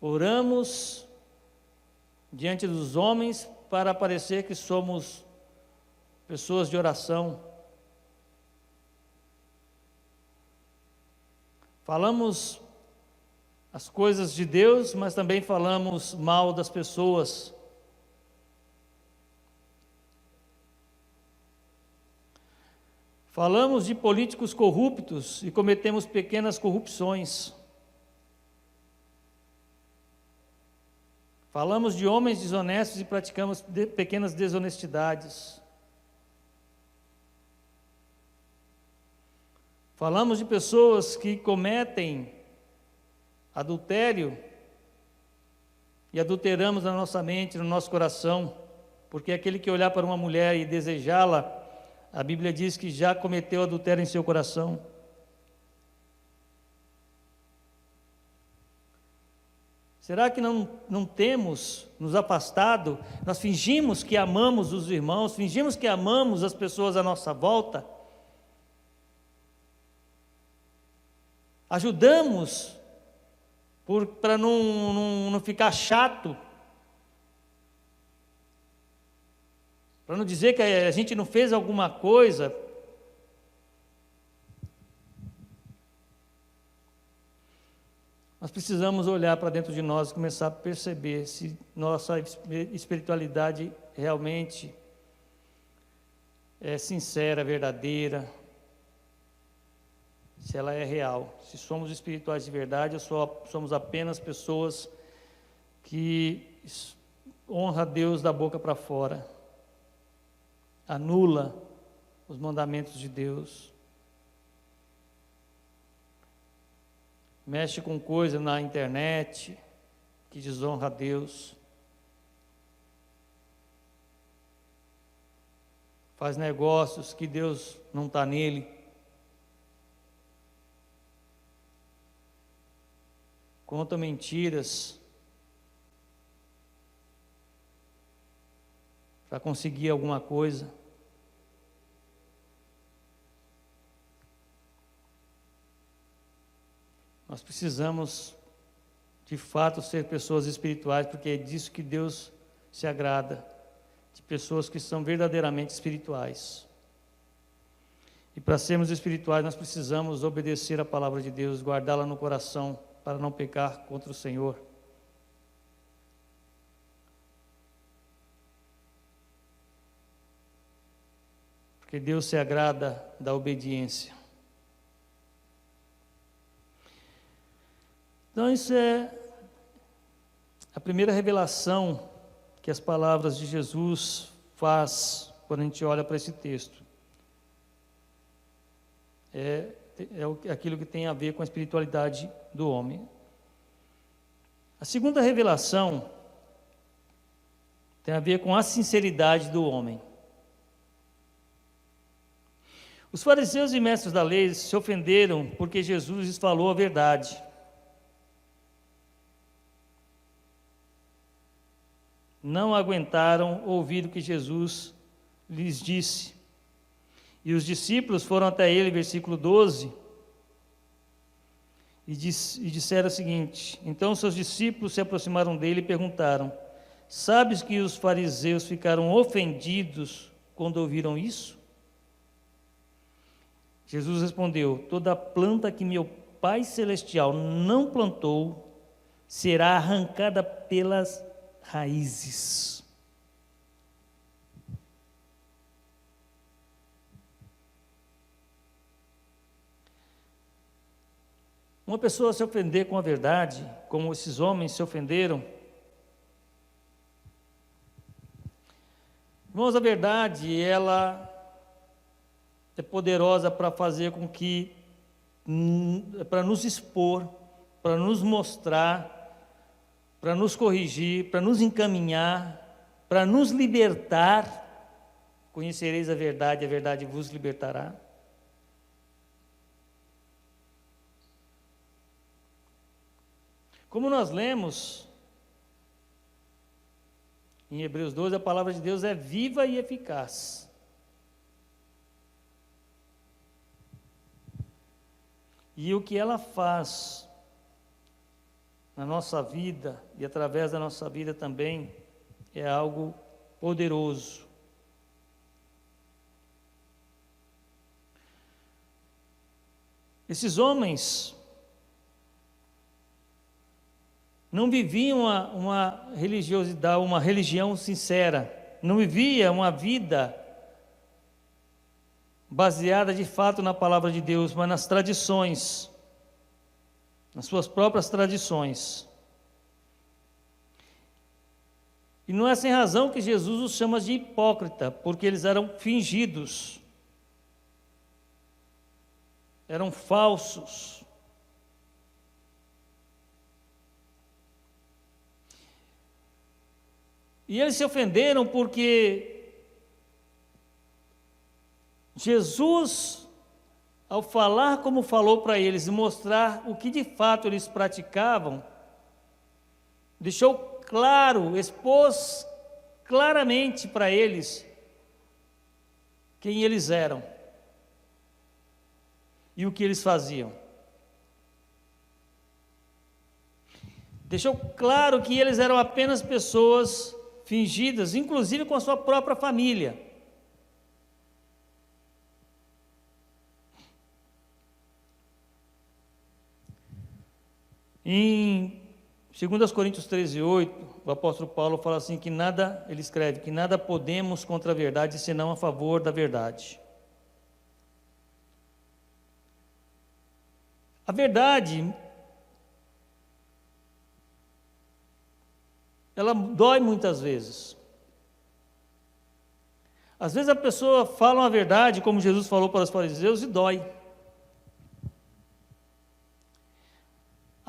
Oramos diante dos homens para parecer que somos pessoas de oração. Falamos as coisas de Deus, mas também falamos mal das pessoas. Falamos de políticos corruptos e cometemos pequenas corrupções. Falamos de homens desonestos e praticamos pequenas desonestidades. Falamos de pessoas que cometem adultério e adulteramos na nossa mente, no nosso coração, porque aquele que olhar para uma mulher e desejá-la, a Bíblia diz que já cometeu adultério em seu coração. Será que não temos nos afastado? Nós fingimos que amamos os irmãos, fingimos que amamos as pessoas à nossa volta. Ajudamos para não ficar chato, para não dizer que a gente não fez alguma coisa. Nós precisamos olhar para dentro de nós e começar a perceber se nossa espiritualidade realmente é sincera, verdadeira, se ela é real, se somos espirituais de verdade ou só somos apenas pessoas que honram a Deus da boca para fora, anula os mandamentos de Deus, mexe com coisa na internet que desonra a Deus, faz negócios que Deus não está nele, conta mentiras para conseguir alguma coisa. Nós precisamos, de fato, ser pessoas espirituais, porque é disso que Deus se agrada, de pessoas que são verdadeiramente espirituais. E para sermos espirituais, nós precisamos obedecer a palavra de Deus, guardá-la no coração, para não pecar contra o Senhor. Porque Deus se agrada da obediência. Então, isso é a primeira revelação que as palavras de Jesus faz quando a gente olha para esse texto. É aquilo que tem a ver com a espiritualidade do homem. A segunda revelação tem a ver com a sinceridade do homem. Os fariseus e mestres da lei se ofenderam porque Jesus lhes falou a verdade. Não aguentaram ouvir o que Jesus lhes disse. E os discípulos foram até ele, versículo 12, e disseram o seguinte: então seus discípulos se aproximaram dele e perguntaram: sabes que os fariseus ficaram ofendidos quando ouviram isso? Jesus respondeu: toda planta que meu Pai Celestial não plantou será arrancada pelas raízes. Uma pessoa se ofender com a verdade, como esses homens se ofenderam. Irmãos, a verdade, ela é poderosa para fazer com que, para nos expor, para nos mostrar, para nos corrigir, para nos encaminhar, para nos libertar. Conhecereis a verdade vos libertará. Como nós lemos em Hebreus 12, a palavra de Deus é viva e eficaz. E o que ela faz na nossa vida e através da nossa vida também é algo poderoso. Esses homens não viviam uma religiosidade, uma religião sincera, não viviam uma vida baseada de fato na palavra de Deus, mas nas tradições, nas suas próprias tradições. E não é sem razão que Jesus os chama de hipócrita, porque eles eram fingidos, eram falsos. E eles se ofenderam porque Jesus, ao falar como falou para eles e mostrar o que de fato eles praticavam, deixou claro, expôs claramente para eles quem eles eram e o que eles faziam. Deixou claro que eles eram apenas pessoas fingidas, inclusive com a sua própria família. Em 2 Coríntios 13:8, o apóstolo Paulo fala assim que nada, ele escreve que nada podemos contra a verdade senão a favor da verdade. A verdade, ela dói muitas vezes. Às vezes a pessoa fala uma verdade, como Jesus falou para os fariseus, e dói.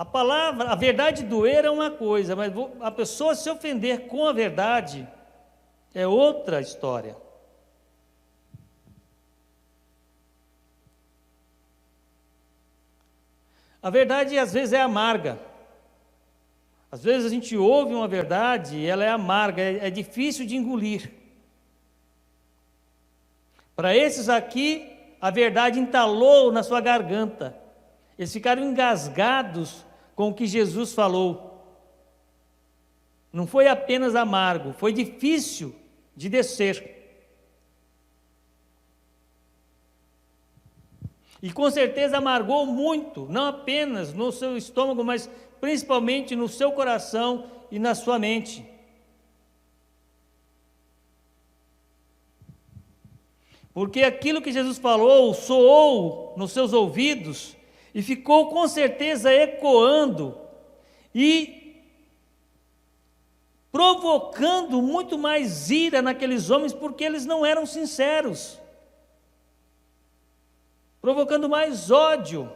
A verdade doer é uma coisa, mas a pessoa se ofender com a verdade é outra história. A verdade às vezes é amarga. Às vezes a gente ouve uma verdade e ela é amarga, é difícil de engolir. Para esses aqui, a verdade entalou na sua garganta. Eles ficaram engasgados com o que Jesus falou. Não foi apenas amargo, foi difícil de descer. E com certeza amargou muito, não apenas no seu estômago, mas principalmente no seu coração e na sua mente. Porque aquilo que Jesus falou soou nos seus ouvidos e ficou com certeza ecoando e provocando muito mais ira naqueles homens, porque eles não eram sinceros, provocando mais ódio.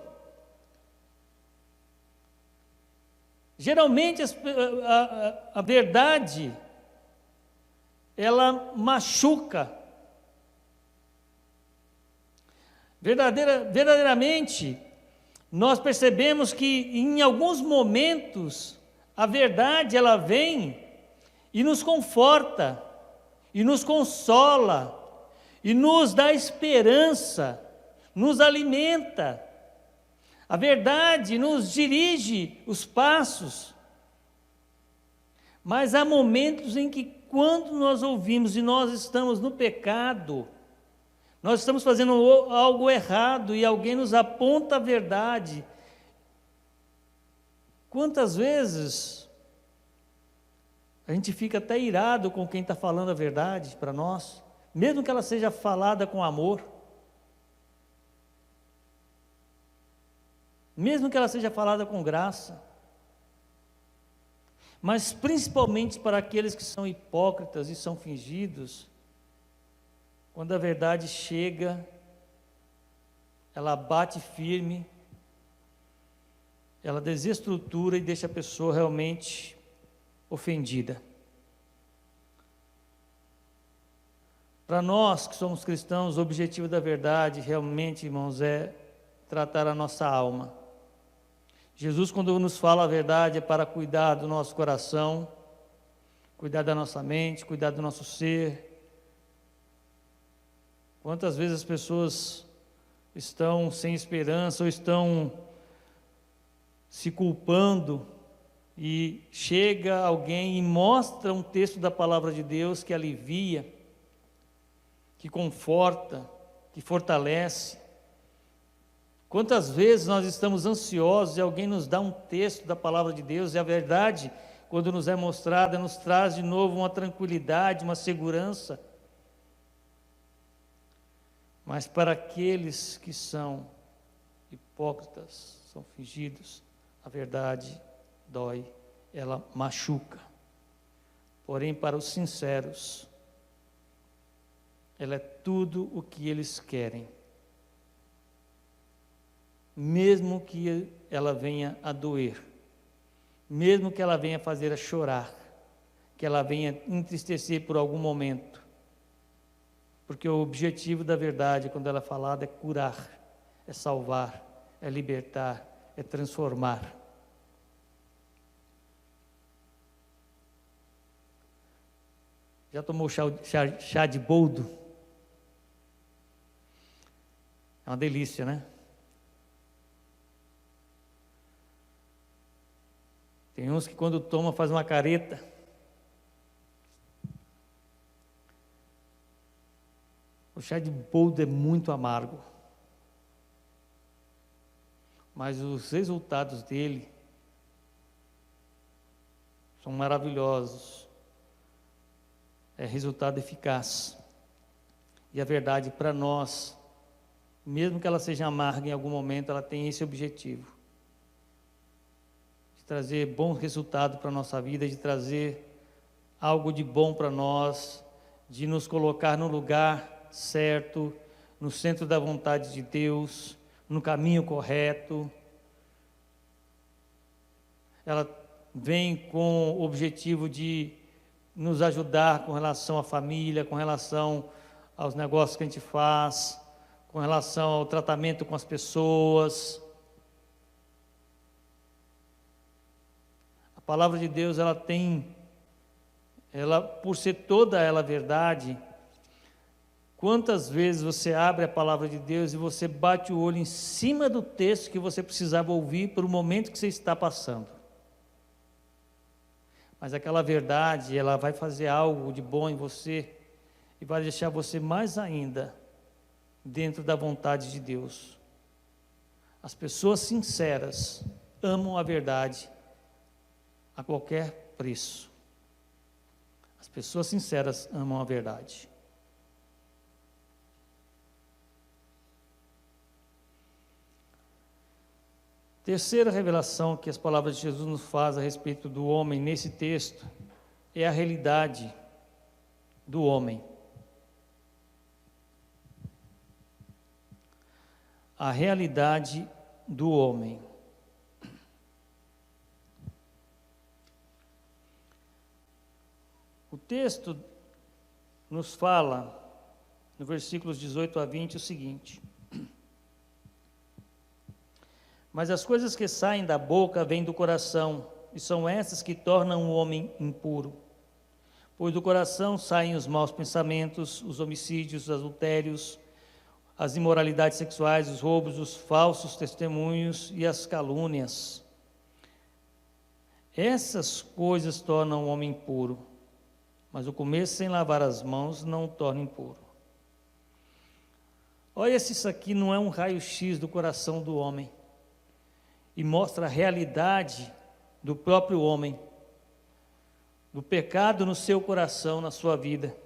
Geralmente a verdade, ela machuca. Verdadeiramente, nós percebemos que em alguns momentos a verdade ela vem e nos conforta, e nos consola, e nos dá esperança, nos alimenta. A verdade nos dirige os passos. Mas há momentos em que, quando nós ouvimos e nós estamos no pecado, nós estamos fazendo algo errado e alguém nos aponta a verdade. Quantas vezes a gente fica até irado com quem está falando a verdade para nós, mesmo que ela seja falada com amor, mesmo que ela seja falada com graça, mas principalmente para aqueles que são hipócritas e são fingidos. Quando a verdade chega, ela bate firme, ela desestrutura e deixa a pessoa realmente ofendida. Para nós que somos cristãos, o objetivo da verdade realmente, irmãos, é tratar a nossa alma. Jesus, quando nos fala a verdade, é para cuidar do nosso coração, cuidar da nossa mente, cuidar do nosso ser. Quantas vezes as pessoas estão sem esperança ou estão se culpando e chega alguém e mostra um texto da palavra de Deus que alivia, que conforta, que fortalece. Quantas vezes nós estamos ansiosos e alguém nos dá um texto da palavra de Deus e a verdade, quando nos é mostrada, nos traz de novo uma tranquilidade, uma segurança. Mas para aqueles que são hipócritas, são fingidos, a verdade dói, ela machuca. Porém, para os sinceros, ela é tudo o que eles querem. Mesmo que ela venha a doer, mesmo que ela venha fazer a chorar, que ela venha entristecer por algum momento. Porque o objetivo da verdade, quando ela é falada, é curar, é salvar, é libertar, é transformar. Já tomou chá de boldo? É uma delícia, né? Tem uns que quando toma faz uma careta. O chá de boldo é muito amargo, mas os resultados dele são maravilhosos. É resultado eficaz. E a verdade para nós, mesmo que ela seja amarga em algum momento, ela tem esse objetivo. De trazer bom resultado para a nossa vida, de trazer algo de bom para nós, de nos colocar no lugar certo, no centro da vontade de Deus, no caminho correto. Ela vem com o objetivo de nos ajudar com relação à família, com relação aos negócios que a gente faz, com relação ao tratamento com as pessoas. A palavra de Deus, ela por ser toda ela verdade, quantas vezes você abre a palavra de Deus e você bate o olho em cima do texto que você precisava ouvir para o momento que você está passando. Mas aquela verdade, ela vai fazer algo de bom em você e vai deixar você mais ainda dentro da vontade de Deus. As pessoas sinceras amam a verdade a qualquer preço. As pessoas sinceras amam a verdade. Terceira revelação que as palavras de Jesus nos faz a respeito do homem nesse texto é a realidade do homem. A realidade do homem. O texto nos fala, no versículos 18 a 20, o seguinte: mas as coisas que saem da boca vêm do coração, e são essas que tornam o homem impuro. Pois do coração saem os maus pensamentos, os homicídios, os adultérios, as imoralidades sexuais, os roubos, os falsos testemunhos e as calúnias. Essas coisas tornam o homem impuro, mas o comer sem lavar as mãos não o torna impuro. Olha se isso aqui não é um raio-x do coração do homem, e mostra a realidade do próprio homem, do pecado no seu coração, na sua vida.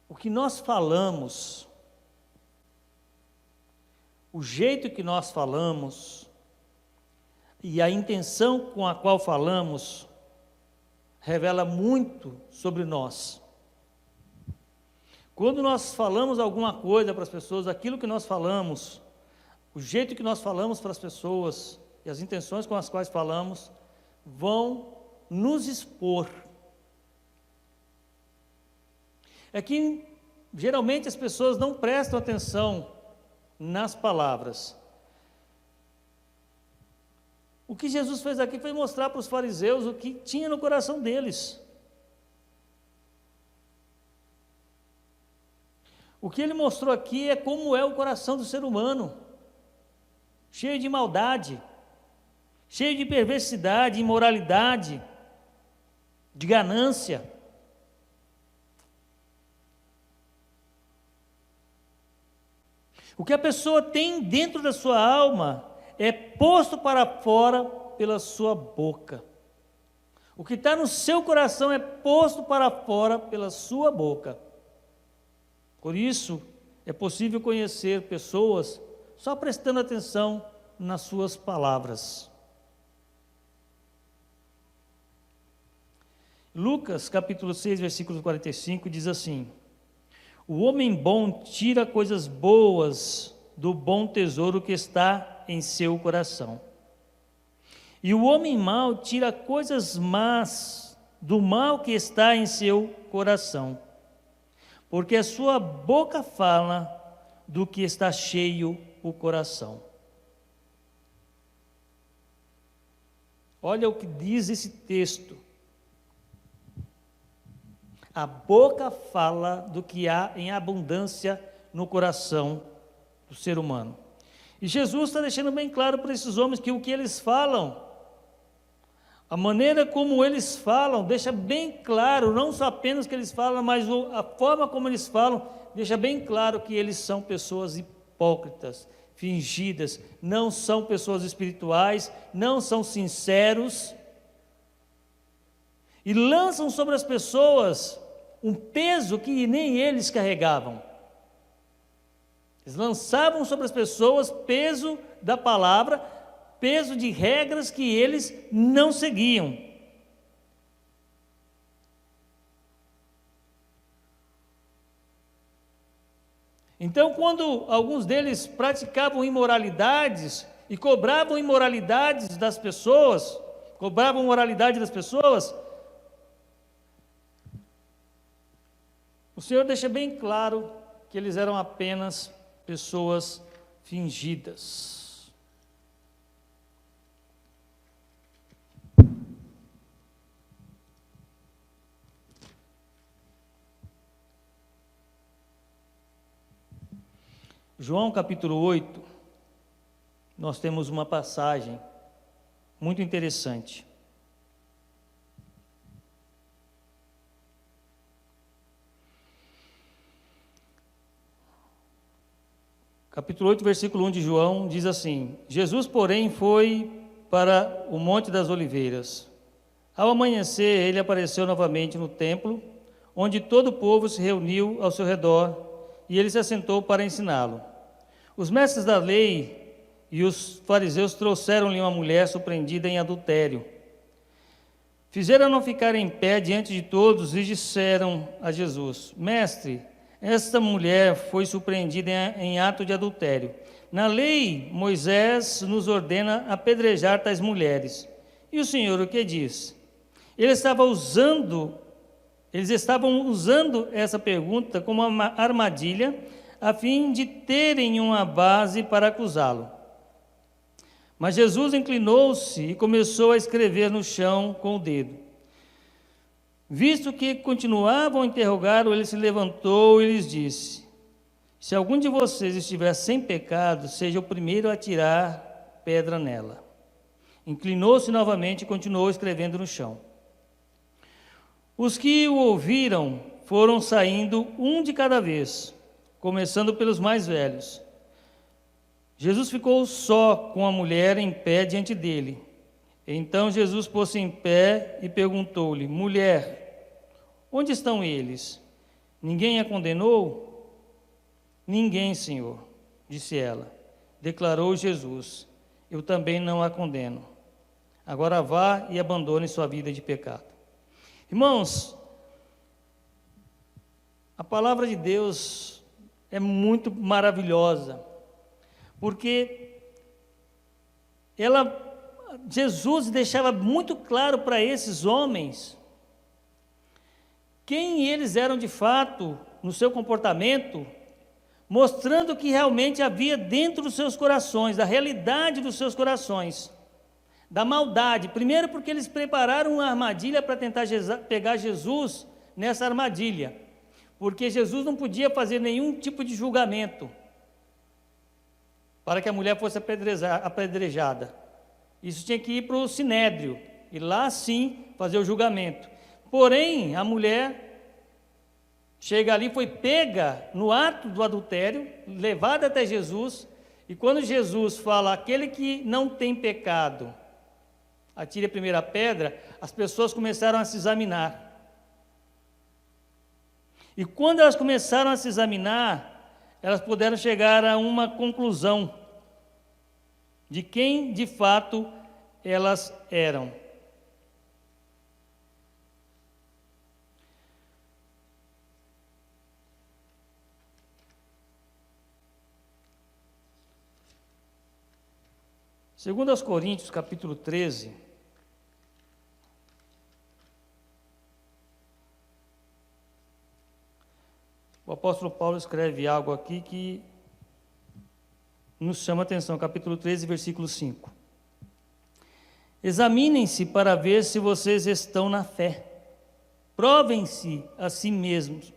O que nós falamos, o jeito que nós falamos e a intenção com a qual falamos revela muito sobre nós. Quando nós falamos alguma coisa para as pessoas, aquilo que nós falamos, o jeito que nós falamos para as pessoas e as intenções com as quais falamos vão nos expor. É que geralmente as pessoas não prestam atenção nas palavras. O que Jesus fez aqui foi mostrar para os fariseus o que tinha no coração deles. O que ele mostrou aqui é como é o coração do ser humano, cheio de maldade, cheio de perversidade, imoralidade, de ganância. O que a pessoa tem dentro da sua alma é posto para fora pela sua boca. O que está no seu coração é posto para fora pela sua boca. Por isso, é possível conhecer pessoas só prestando atenção nas suas palavras. Lucas, capítulo 6, versículo 45, diz assim: o homem bom tira coisas boas do bom tesouro que está em seu coração. E o homem mau tira coisas más do mal que está em seu coração. Porque a sua boca fala do que está cheio o coração. Olha o que diz esse texto. A boca fala do que há em abundância no coração do ser humano. E Jesus está deixando bem claro para esses homens que o que eles falam A maneira como eles falam deixa bem claro, não só apenas que eles falam, mas a forma como eles falam deixa bem claro que eles são pessoas hipócritas, fingidas, não são pessoas espirituais, não são sinceros, e lançam sobre as pessoas um peso que nem eles carregavam. Eles lançavam sobre as pessoas peso da palavra, peso de regras que eles não seguiam. Então, quando alguns deles praticavam imoralidades e cobravam imoralidades das pessoas, cobravam moralidade das pessoas, o Senhor deixa bem claro que eles eram apenas pessoas fingidas. João capítulo 8, nós temos uma passagem muito interessante. Capítulo 8, versículo 1 de João, diz assim: Jesus, porém, foi para o Monte das Oliveiras. Ao amanhecer, ele apareceu novamente no templo, onde todo o povo se reuniu ao seu redor, e ele se assentou para ensiná-lo. Os mestres da lei e os fariseus trouxeram-lhe uma mulher surpreendida em adultério. Fizeram-no ficar em pé diante de todos e disseram a Jesus: Mestre, esta mulher foi surpreendida em ato de adultério. Na lei, Moisés nos ordena apedrejar tais mulheres. E o Senhor o que diz? Eles estavam usando essa pergunta como uma armadilha, a fim de terem uma base para acusá-lo. Mas Jesus inclinou-se e começou a escrever no chão com o dedo. Visto que continuavam a interrogá-lo, ele se levantou e lhes disse: Se algum de vocês estiver sem pecado, seja o primeiro a atirar pedra nela. Inclinou-se novamente e continuou escrevendo no chão. Os que o ouviram foram saindo um de cada vez, começando pelos mais velhos. Jesus ficou só com a mulher em pé diante dele. Então Jesus pôs-se em pé e perguntou-lhe: Mulher, onde estão eles? Ninguém a condenou? Ninguém, Senhor, disse ela. Declarou Jesus: Eu também não a condeno. Agora vá e abandone sua vida de pecado. Irmãos, a palavra de Deus é muito maravilhosa, porque Jesus deixava muito claro para esses homens quem eles eram de fato no seu comportamento, mostrando que realmente havia dentro dos seus corações, da realidade dos seus corações, da maldade. Primeiro porque eles prepararam uma armadilha para tentar pegar Jesus nessa armadilha, porque Jesus não podia fazer nenhum tipo de julgamento para que a mulher fosse apedrejada. Isso tinha que ir para o Sinédrio, e lá sim fazer o julgamento. Porém, a mulher chega ali, foi pega no ato do adultério, levada até Jesus, e quando Jesus fala: aquele que não tem pecado, atire a primeira pedra, as pessoas começaram a se examinar. E quando elas começaram a se examinar, elas puderam chegar a uma conclusão de quem de fato elas eram. Segundo aos Coríntios, capítulo 13, o apóstolo Paulo escreve algo aqui que nos chama a atenção, capítulo 13, versículo 5. Examinem-se para ver se vocês estão na fé. Provem-se a si mesmos.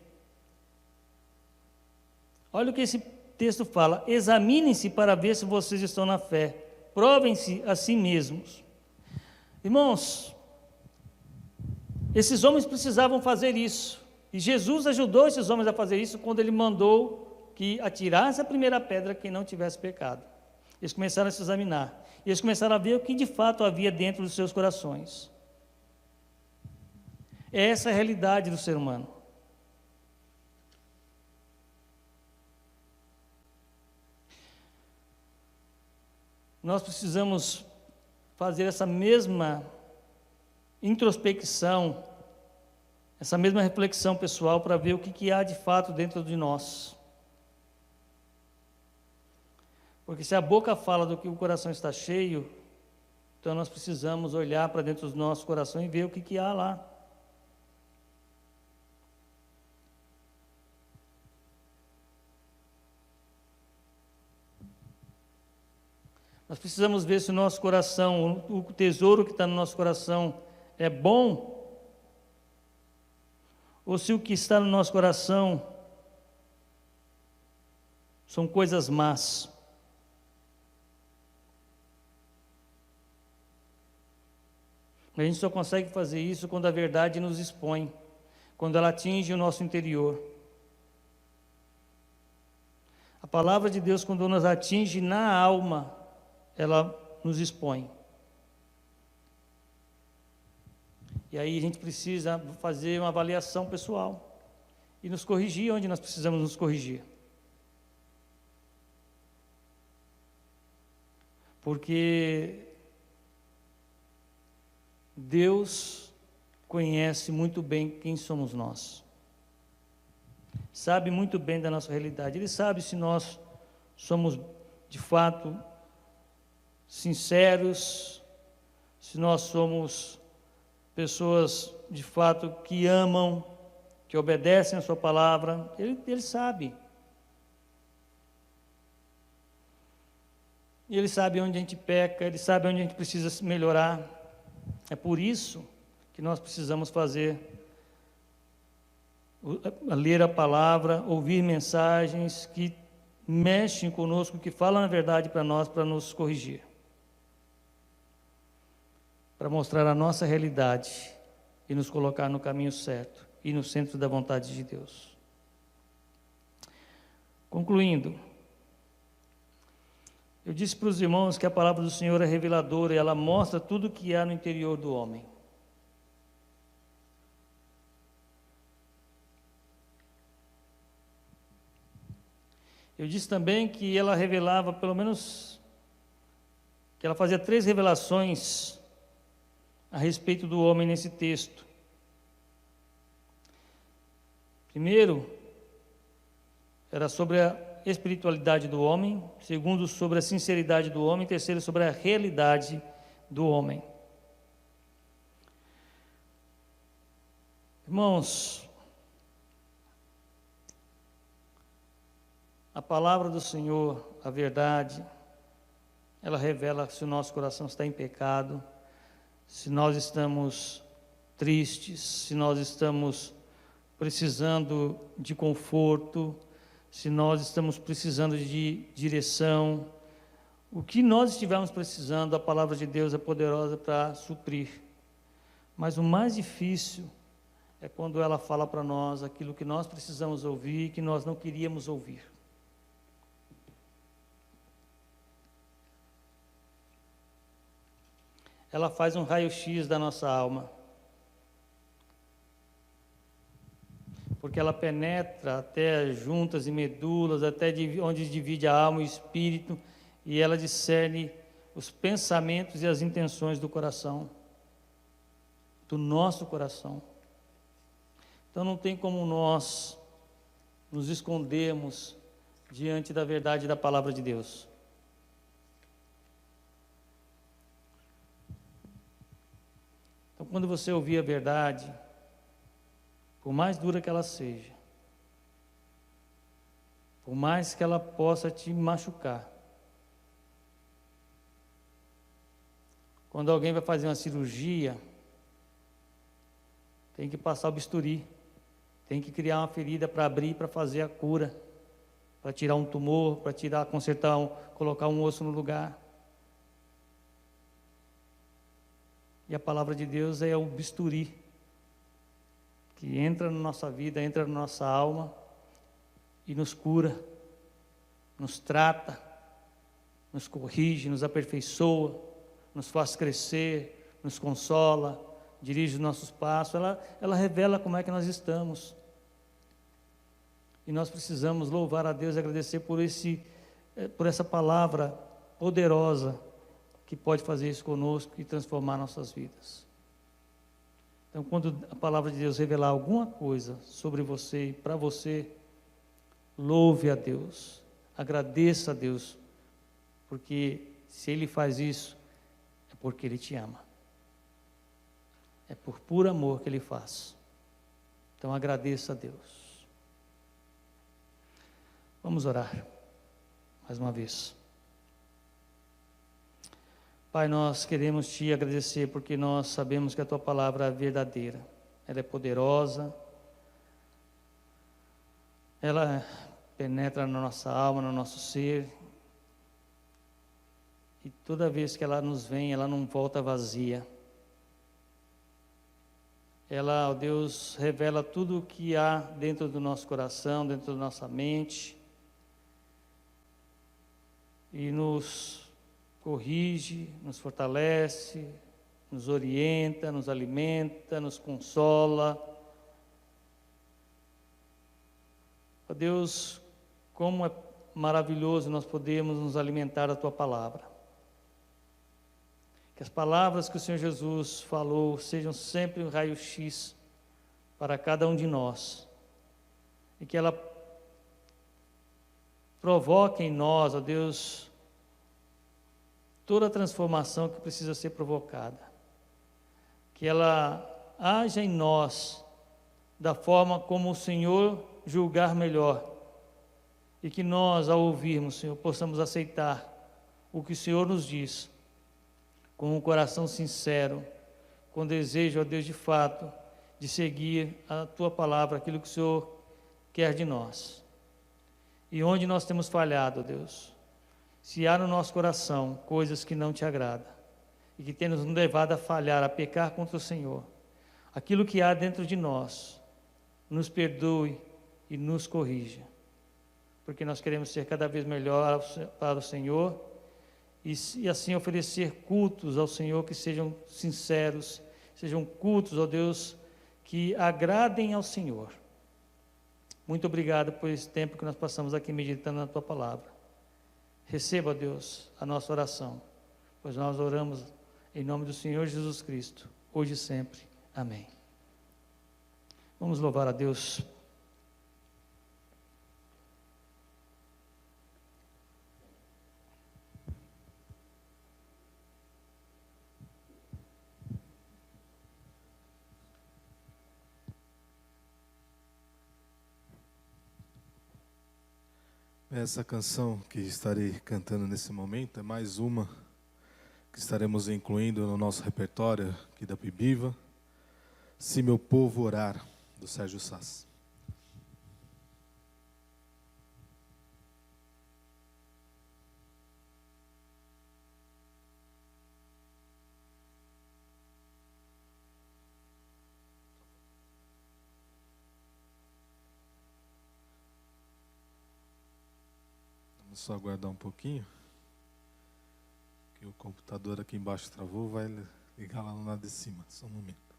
Olha o que esse texto fala: examinem-se para ver se vocês estão na fé. Provem-se a si mesmos. Irmãos, Esses homens precisavam fazer isso. E Jesus ajudou esses homens a fazer isso quando ele mandou que atirasse a primeira pedra quem não tivesse pecado. Eles começaram a se examinar. E eles começaram a ver o que de fato havia dentro dos seus corações. Essa é a realidade do ser humano. Nós precisamos fazer essa mesma introspecção, essa mesma reflexão pessoal para ver o que há de fato dentro de nós. Porque se a boca fala do que o coração está cheio, então nós precisamos olhar para dentro dos nossos corações e ver o que há lá. Nós precisamos ver se o nosso coração, o tesouro que está no nosso coração é bom, ou se o que está no nosso coração são coisas más. A gente só consegue fazer isso quando a verdade nos expõe, quando ela atinge o nosso interior. A palavra de Deus, quando nos atinge na alma, ela nos expõe. E aí a gente precisa fazer uma avaliação pessoal e nos corrigir onde nós precisamos nos corrigir. Porque Deus conhece muito bem quem somos nós. Sabe muito bem da nossa realidade. Ele sabe se nós somos de fato sinceros, se nós somos pessoas de fato que amam, que obedecem a sua palavra. Ele sabe. E Ele sabe onde a gente peca, Ele sabe onde a gente precisa se melhorar. É por isso que nós precisamos ler a palavra, ouvir mensagens que mexem conosco, que falam a verdade para nós, para nos corrigir, para mostrar a nossa realidade e nos colocar no caminho certo e no centro da vontade de Deus. Concluindo, eu disse para os irmãos que a palavra do Senhor é reveladora e ela mostra tudo o que há no interior do homem. Eu disse também que ela revelava, pelo menos, que ela fazia 3 revelações a respeito do homem nesse texto. Primeiro, era sobre a espiritualidade do homem. Segundo, sobre a sinceridade do homem. Terceiro, sobre a realidade do homem. Irmãos, a palavra do Senhor, a verdade, ela revela se o nosso coração está em pecado, se nós estamos tristes, se nós estamos precisando de conforto, se nós estamos precisando de direção. O que nós estivermos precisando, a palavra de Deus é poderosa para suprir. Mas o mais difícil é quando ela fala para nós aquilo que nós precisamos ouvir e que nós não queríamos ouvir. Ela faz um raio-x da nossa alma. Porque ela penetra até juntas e medulas, até onde divide a alma e o espírito, e ela discerne os pensamentos e as intenções do coração, do nosso coração. Então não tem como nós nos escondermos diante da verdade da palavra de Deus. Então, quando você ouvir a verdade, por mais dura que ela seja, por mais que ela possa te machucar, quando alguém vai fazer uma cirurgia, tem que passar o bisturi, tem que criar uma ferida para abrir, para fazer a cura, para tirar um tumor, para consertar, colocar um osso no lugar. E a palavra de Deus é o bisturi que entra na nossa vida, entra na nossa alma e nos cura, nos trata, nos corrige, nos aperfeiçoa, nos faz crescer, nos consola, dirige os nossos passos. Ela revela como é que nós estamos. E nós precisamos louvar a Deus e agradecer por essa palavra poderosa que pode fazer isso conosco e transformar nossas vidas. Então, quando a palavra de Deus revelar alguma coisa sobre você e para você, louve a Deus, agradeça a Deus, porque se Ele faz isso, é porque Ele te ama. É por puro amor que Ele faz. Então, agradeça a Deus. Vamos orar mais uma vez. Pai, nós queremos Te agradecer porque nós sabemos que a Tua palavra é verdadeira, ela é poderosa, ela penetra na nossa alma, no nosso ser, e toda vez que ela nos vem, ela não volta vazia. Ela, ó Deus, revela tudo o que há dentro do nosso coração, dentro da nossa mente, e nos corrige, nos fortalece, nos orienta, nos alimenta, nos consola. Ó Deus, como é maravilhoso nós podemos nos alimentar da Tua palavra. Que as palavras que o Senhor Jesus falou sejam sempre um raio-x para cada um de nós. E que ela provoque em nós, ó Deus, toda a transformação que precisa ser provocada. Que ela haja em nós da forma como o Senhor julgar melhor. E que nós, ao ouvirmos, Senhor, possamos aceitar o que o Senhor nos diz, com um coração sincero, com desejo, ó Deus, de fato, de seguir a Tua palavra, aquilo que o Senhor quer de nós. E onde nós temos falhado, ó Deus, se há no nosso coração coisas que não Te agradam, e que tem nos levado a falhar, a pecar contra o Senhor, aquilo que há dentro de nós, nos perdoe e nos corrija, porque nós queremos ser cada vez melhor para o Senhor, e assim oferecer cultos ao Senhor que sejam sinceros, sejam cultos, ó Deus, que agradem ao Senhor. Muito obrigado por esse tempo que nós passamos aqui meditando na Tua palavra. Receba, Deus, a nossa oração, pois nós oramos em nome do Senhor Jesus Cristo, hoje e sempre. Amém. Vamos louvar a Deus. Essa canção que estarei cantando nesse momento é mais uma que estaremos incluindo no nosso repertório aqui da Pibiva. Se Meu Povo Orar, do Sérgio Sass. Vamos só aguardar um pouquinho, que o computador aqui embaixo travou, vai ligar lá no lado de cima, só um momento.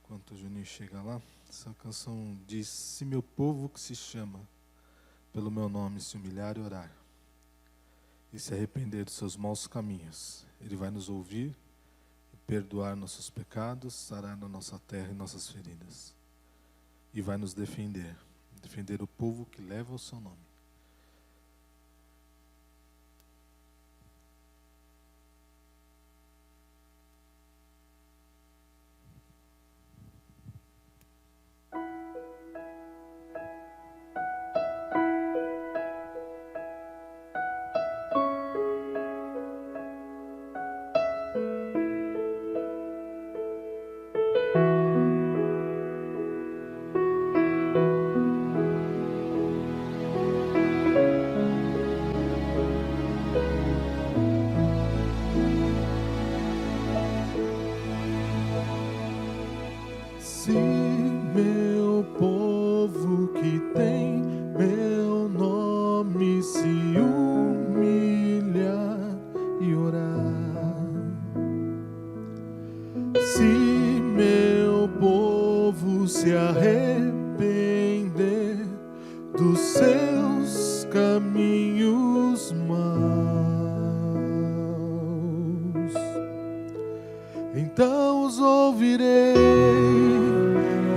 Enquanto o Juninho chega lá, essa canção diz: se meu povo que se chama pelo meu nome se humilhar e orar, e se arrepender dos seus maus caminhos, Ele vai nos ouvir e perdoar nossos pecados, sarar na nossa terra e nossas feridas, e vai nos defender o povo que leva o seu nome.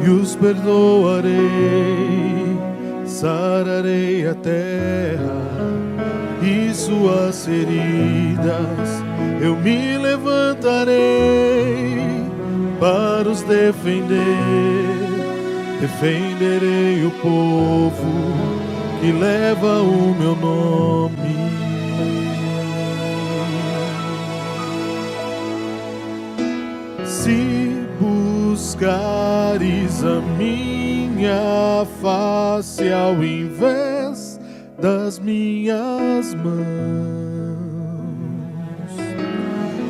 e os perdoarei, sararei a terra e suas feridas, eu me levantarei para os defender, defenderei o povo que leva o meu nome. Se buscares a minha face ao invés das minhas mãos,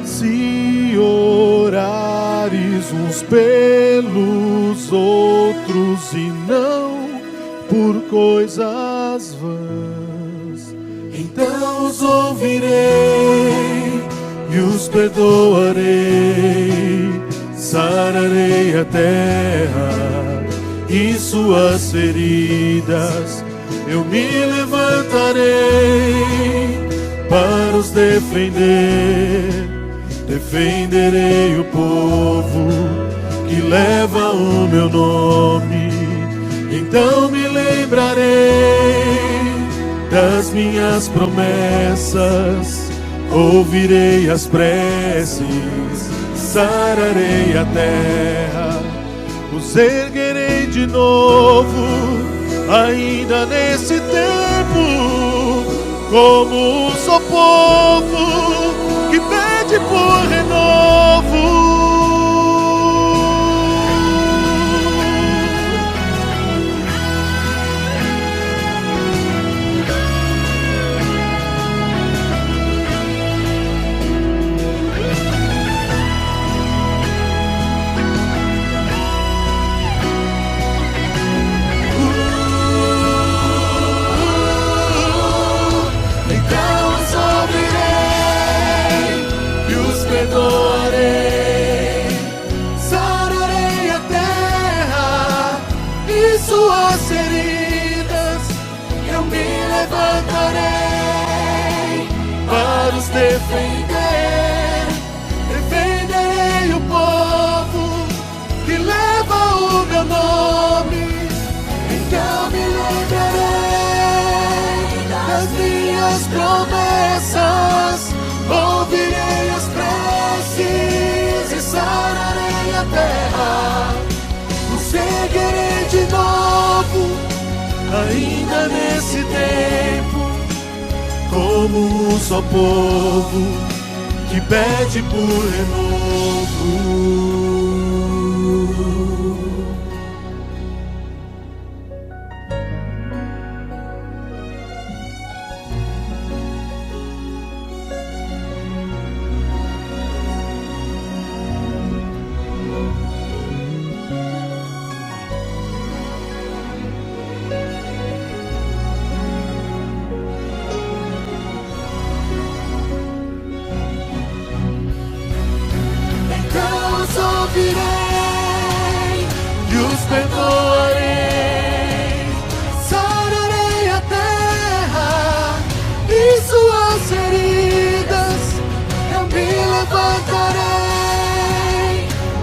se orares uns pelos outros e não por coisas vãs, então os ouvirei e os perdoarei, sararei a terra e suas feridas, eu me levantarei para os defender, defenderei o povo que leva o meu nome. Então me lembrarei das minhas promessas, ouvirei as preces, sararei a terra, os erguerei de novo, ainda nesse tempo, como um só povo que pede por renovo. Perdoarei, sararei a terra e suas feridas, eu me levantarei para os defender, defenderei o povo que leva o meu nome. Então me lembrarei das minhas promessas, ouvirei as preces e sararei a terra, os seguirei de novo, ainda nesse tempo, como um só povo que pede por renovo. Ouvirei e os perdoarei, sararei a terra e suas feridas, eu me levantarei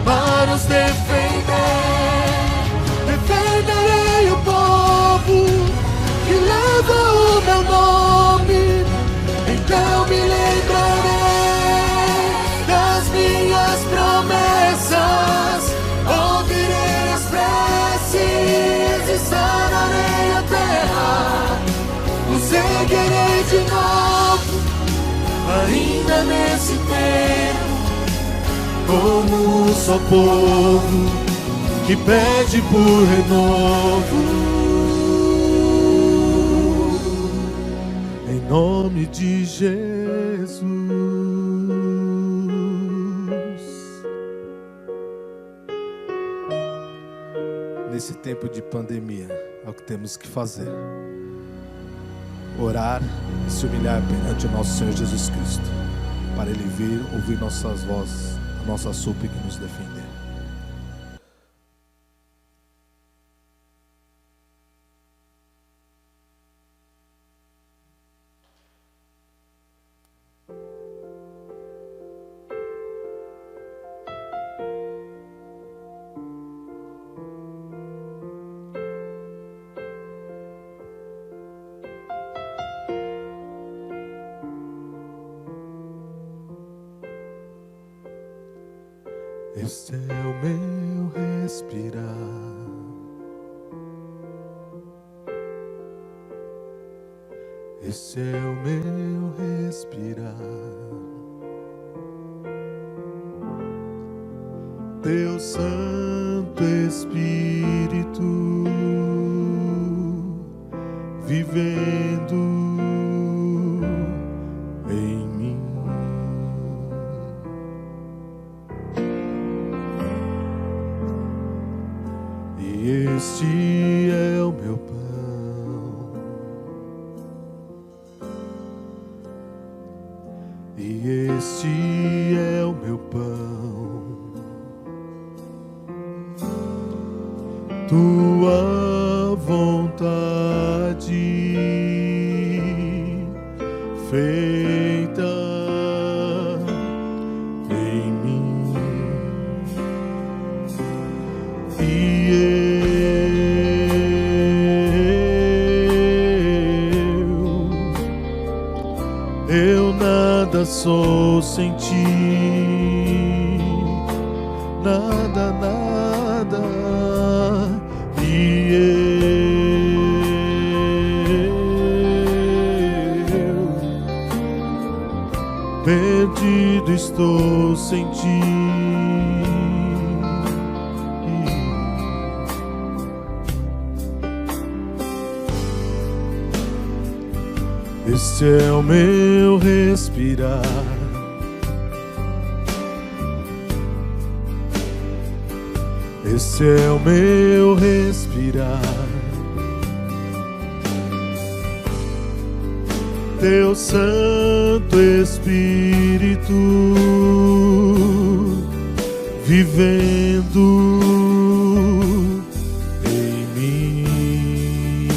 para os defender, defenderei o povo que leva o meu nome. Então me lembrarei das minhas promessas, ouvirei as preces e sararei a terra, os seguirei de novo, ainda nesse tempo, como um só povo que pede por renovo. Em nome de Jesus. Nesse tempo de pandemia, é o que temos que fazer: orar e se humilhar perante o nosso Senhor Jesus Cristo, para Ele vir ouvir nossas vozes, a nossa súplica e nos defender. Este é o meu respirar. Este é o meu respirar. Teu Santo Espírito vivendo em mim. E este é o meu pão. E este é o meu pão. Tua vontade feita em mim. E eu nada sou sem ti, nada, nada. E eu perdido estou sem ti. Este é o meu respirar. Este é o meu respirar. Teu Santo Espírito vivendo em mim.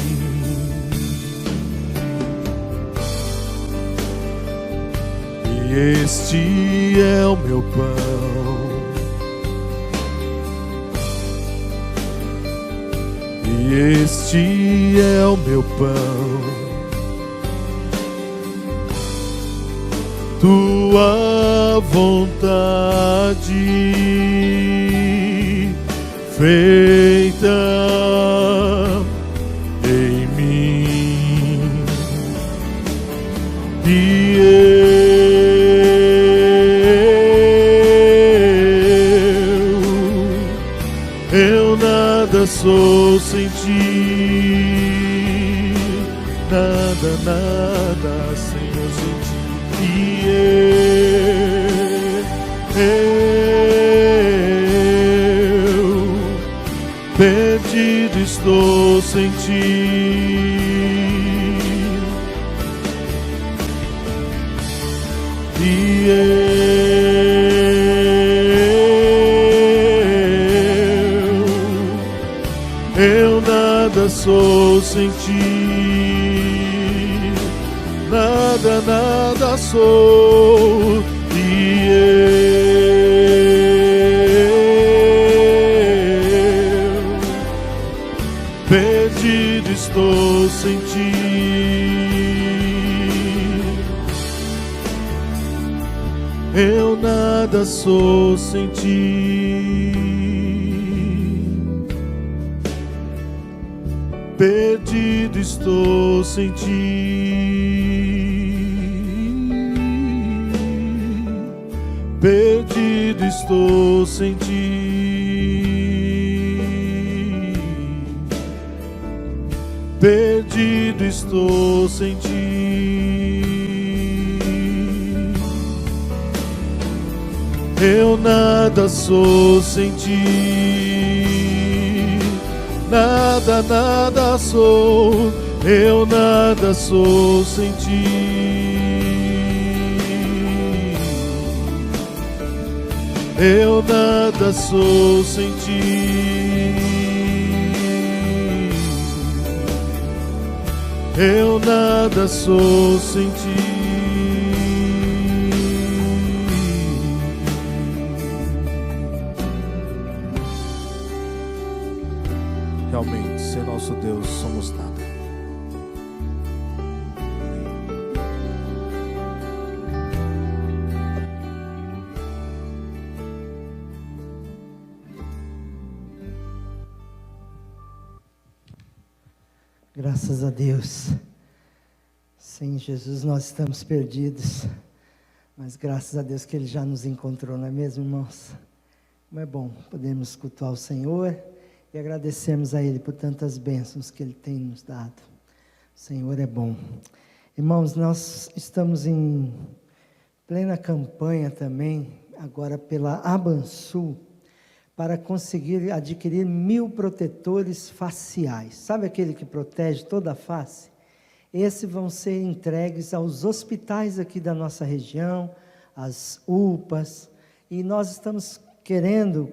E este é o meu pão. E este é o meu pão. Tua vontade feita em mim. E eu nada sou sem ti, nada, nda, Senhor, sem ti. E eu perdido estou sem ti. E eu nada sou sem ti, nada, nada sou. E eu perdido estou sem ti. Eu nada sou sem ti. Perdido estou sem ti. Perdido estou sem ti. Perdido estou sem ti. Eu nada sou sem ti, nada, nada sou. Eu nada sou sem ti. Eu nada sou sem ti. Eu nada sou sem ti. Realmente, sem nosso Deus, somos nada. Graças a Deus. Sem Jesus nós estamos perdidos. Mas graças a Deus que Ele já nos encontrou, não é mesmo, irmãos? Como é bom podermos cultuar o Senhor e agradecermos a Ele por tantas bênçãos que Ele tem nos dado. O Senhor é bom. Irmãos, nós estamos em plena campanha também, agora pela Abansul, para conseguir adquirir 1000 protetores faciais. Sabe aquele que protege toda a face? Esses vão ser entregues aos hospitais aqui da nossa região, às UPAs, e nós estamos querendo,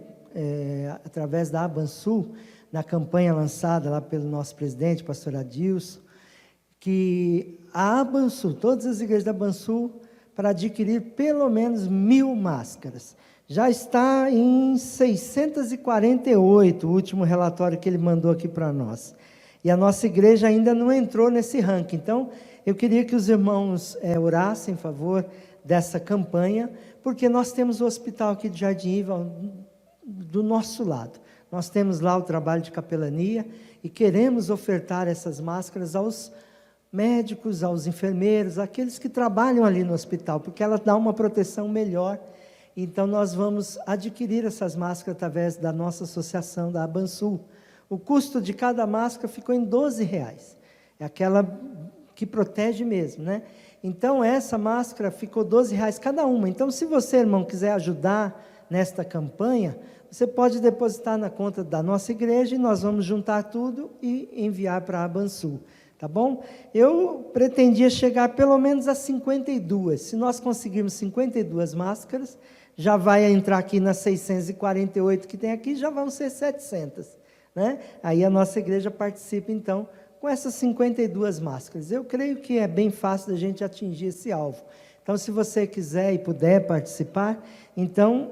através da Abansul, na campanha lançada lá pelo nosso presidente, pastor Adilson, que a Abansul, todas as igrejas da Abansul, para adquirir pelo menos 1000 máscaras. Já está em 648, o último relatório que ele mandou aqui para nós. E a nossa igreja ainda não entrou nesse ranking. Então, eu queria que os irmãos orassem em favor dessa campanha, porque nós temos o hospital aqui de Jardim Iva do nosso lado. Nós temos lá o trabalho de capelania e queremos ofertar essas máscaras aos médicos, aos enfermeiros, aqueles que trabalham ali no hospital, porque ela dá uma proteção melhor. Então, nós vamos adquirir essas máscaras através da nossa associação, da Abansul. O custo de cada máscara ficou em R$12. É aquela que protege mesmo, né? Então, essa máscara ficou R$12 cada uma. Então, se você, irmão, quiser ajudar nesta campanha, você pode depositar na conta da nossa igreja e nós vamos juntar tudo e enviar para a Abansul. Tá bom? Eu pretendia chegar pelo menos a 52. Se nós conseguirmos 52 máscaras, já vai entrar aqui nas 648 que tem aqui, já vão ser 700. Né? Aí a nossa igreja participa, então, com essas 52 máscaras. Eu creio que é bem fácil da gente atingir esse alvo. Então, se você quiser e puder participar, então,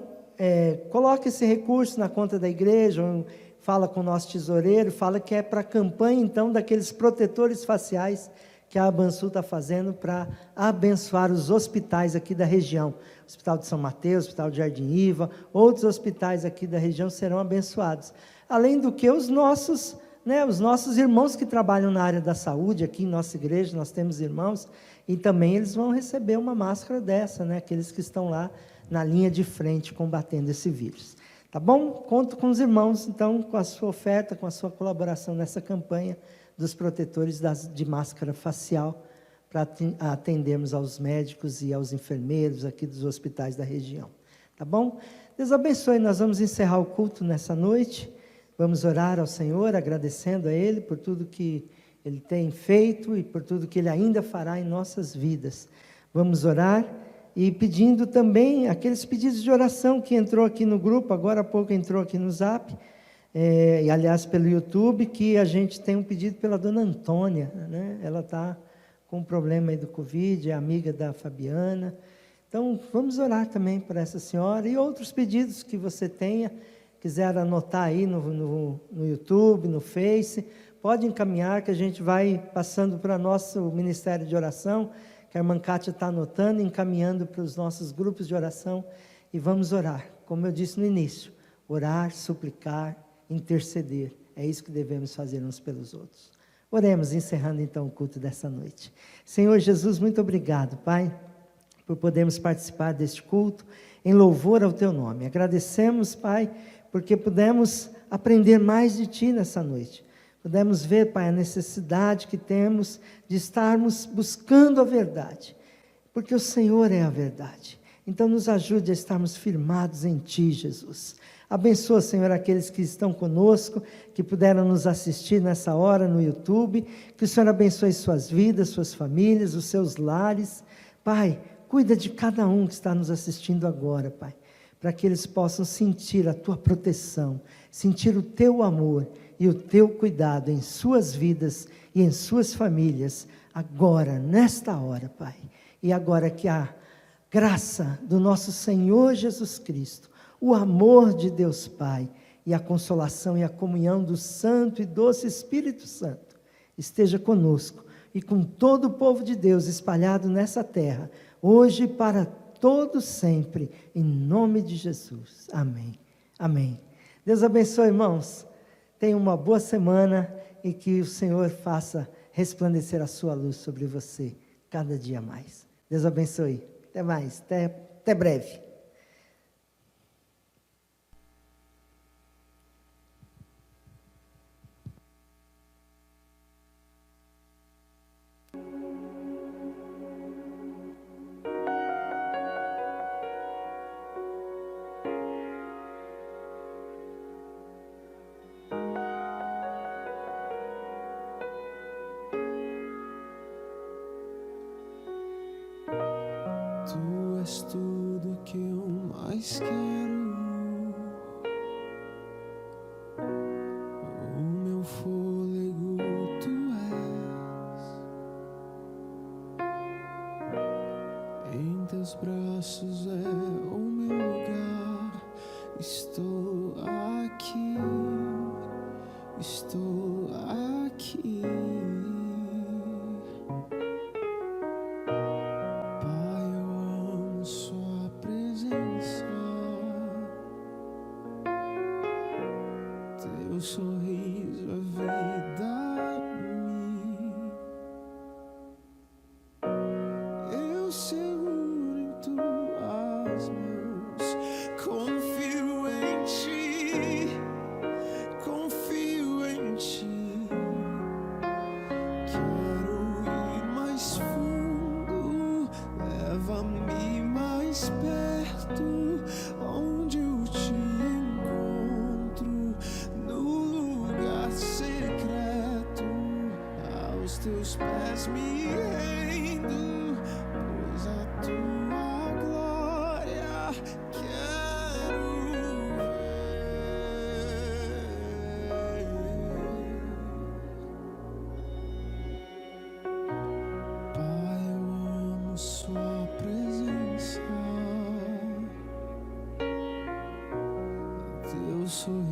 coloque esse recurso na conta da igreja, ou fala com o nosso tesoureiro, fala que é para a campanha, então, daqueles protetores faciais que a Abansul está fazendo para abençoar os hospitais aqui da região. Hospital de São Mateus, Hospital de Jardim Iva, outros hospitais aqui da região serão abençoados. Além do que os nossos irmãos que trabalham na área da saúde, aqui em nossa igreja, nós temos irmãos, e também eles vão receber uma máscara dessa, né? Aqueles que estão lá na linha de frente combatendo esse vírus. Tá bom? Conto com os irmãos, então, com a sua oferta, com a sua colaboração nessa campanha dos protetores de máscara facial, para atendermos aos médicos e aos enfermeiros aqui dos hospitais da região. Tá bom? Deus abençoe, nós vamos encerrar o culto nessa noite. Vamos orar ao Senhor, agradecendo a Ele por tudo que Ele tem feito e por tudo que Ele ainda fará em nossas vidas. Vamos orar e pedindo também aqueles pedidos de oração que entrou aqui no grupo, agora há pouco entrou aqui no Zap, e aliás pelo YouTube, que a gente tem um pedido pela dona Antônia, né? Ela está com um problema aí do Covid, é amiga da Fabiana. Então, vamos orar também por essa senhora e outros pedidos que você tenha, quiser anotar aí no YouTube, no Face, pode encaminhar que a gente vai passando para nosso Ministério de Oração, que a irmã Kátia está anotando, encaminhando para os nossos grupos de oração, e vamos orar, como eu disse no início, orar, suplicar, interceder, é isso que devemos fazer uns pelos outros. Oremos, encerrando então o culto dessa noite. Senhor Jesus, muito obrigado, Pai, por podermos participar deste culto, em louvor ao Teu nome. Agradecemos, Pai, porque pudemos aprender mais de Ti nessa noite. Pudemos ver, Pai, a necessidade que temos de estarmos buscando a verdade, porque o Senhor é a verdade. Então nos ajude a estarmos firmados em Ti, Jesus. Abençoa, Senhor, aqueles que estão conosco, que puderam nos assistir nessa hora no YouTube, que o Senhor abençoe suas vidas, suas famílias, os seus lares. Pai, cuida de cada um que está nos assistindo agora, Pai, para que eles possam sentir a Tua proteção, sentir o Teu amor e o Teu cuidado em suas vidas e em suas famílias, agora, nesta hora, Pai. E agora que a graça do nosso Senhor Jesus Cristo, o amor de Deus Pai e a consolação e a comunhão do Santo e Doce Espírito Santo esteja conosco e com todo o povo de Deus espalhado nessa terra, hoje e para todos sempre, em nome de Jesus. Amém. Amém. Deus abençoe, irmãos. Tenham uma boa semana e que o Senhor faça resplandecer a sua luz sobre você cada dia mais. Deus abençoe. Até mais. Até breve. Tu és tudo que eu mais quero. O meu fôlego tu és. Em teus braços é o meu lugar. Estou aqui. Estou aqui. Teu sorriso é vida em mim. Eu seguro em tuas mãos. Confio em ti. Confio em ti. Quero ir mais fundo. Leva-me mais perto. Onde eu te encontro. No lugar secreto, aos teus pés me rendo, pois a tua glória quero ver. Pai, eu amo sua presença. Teu sorriso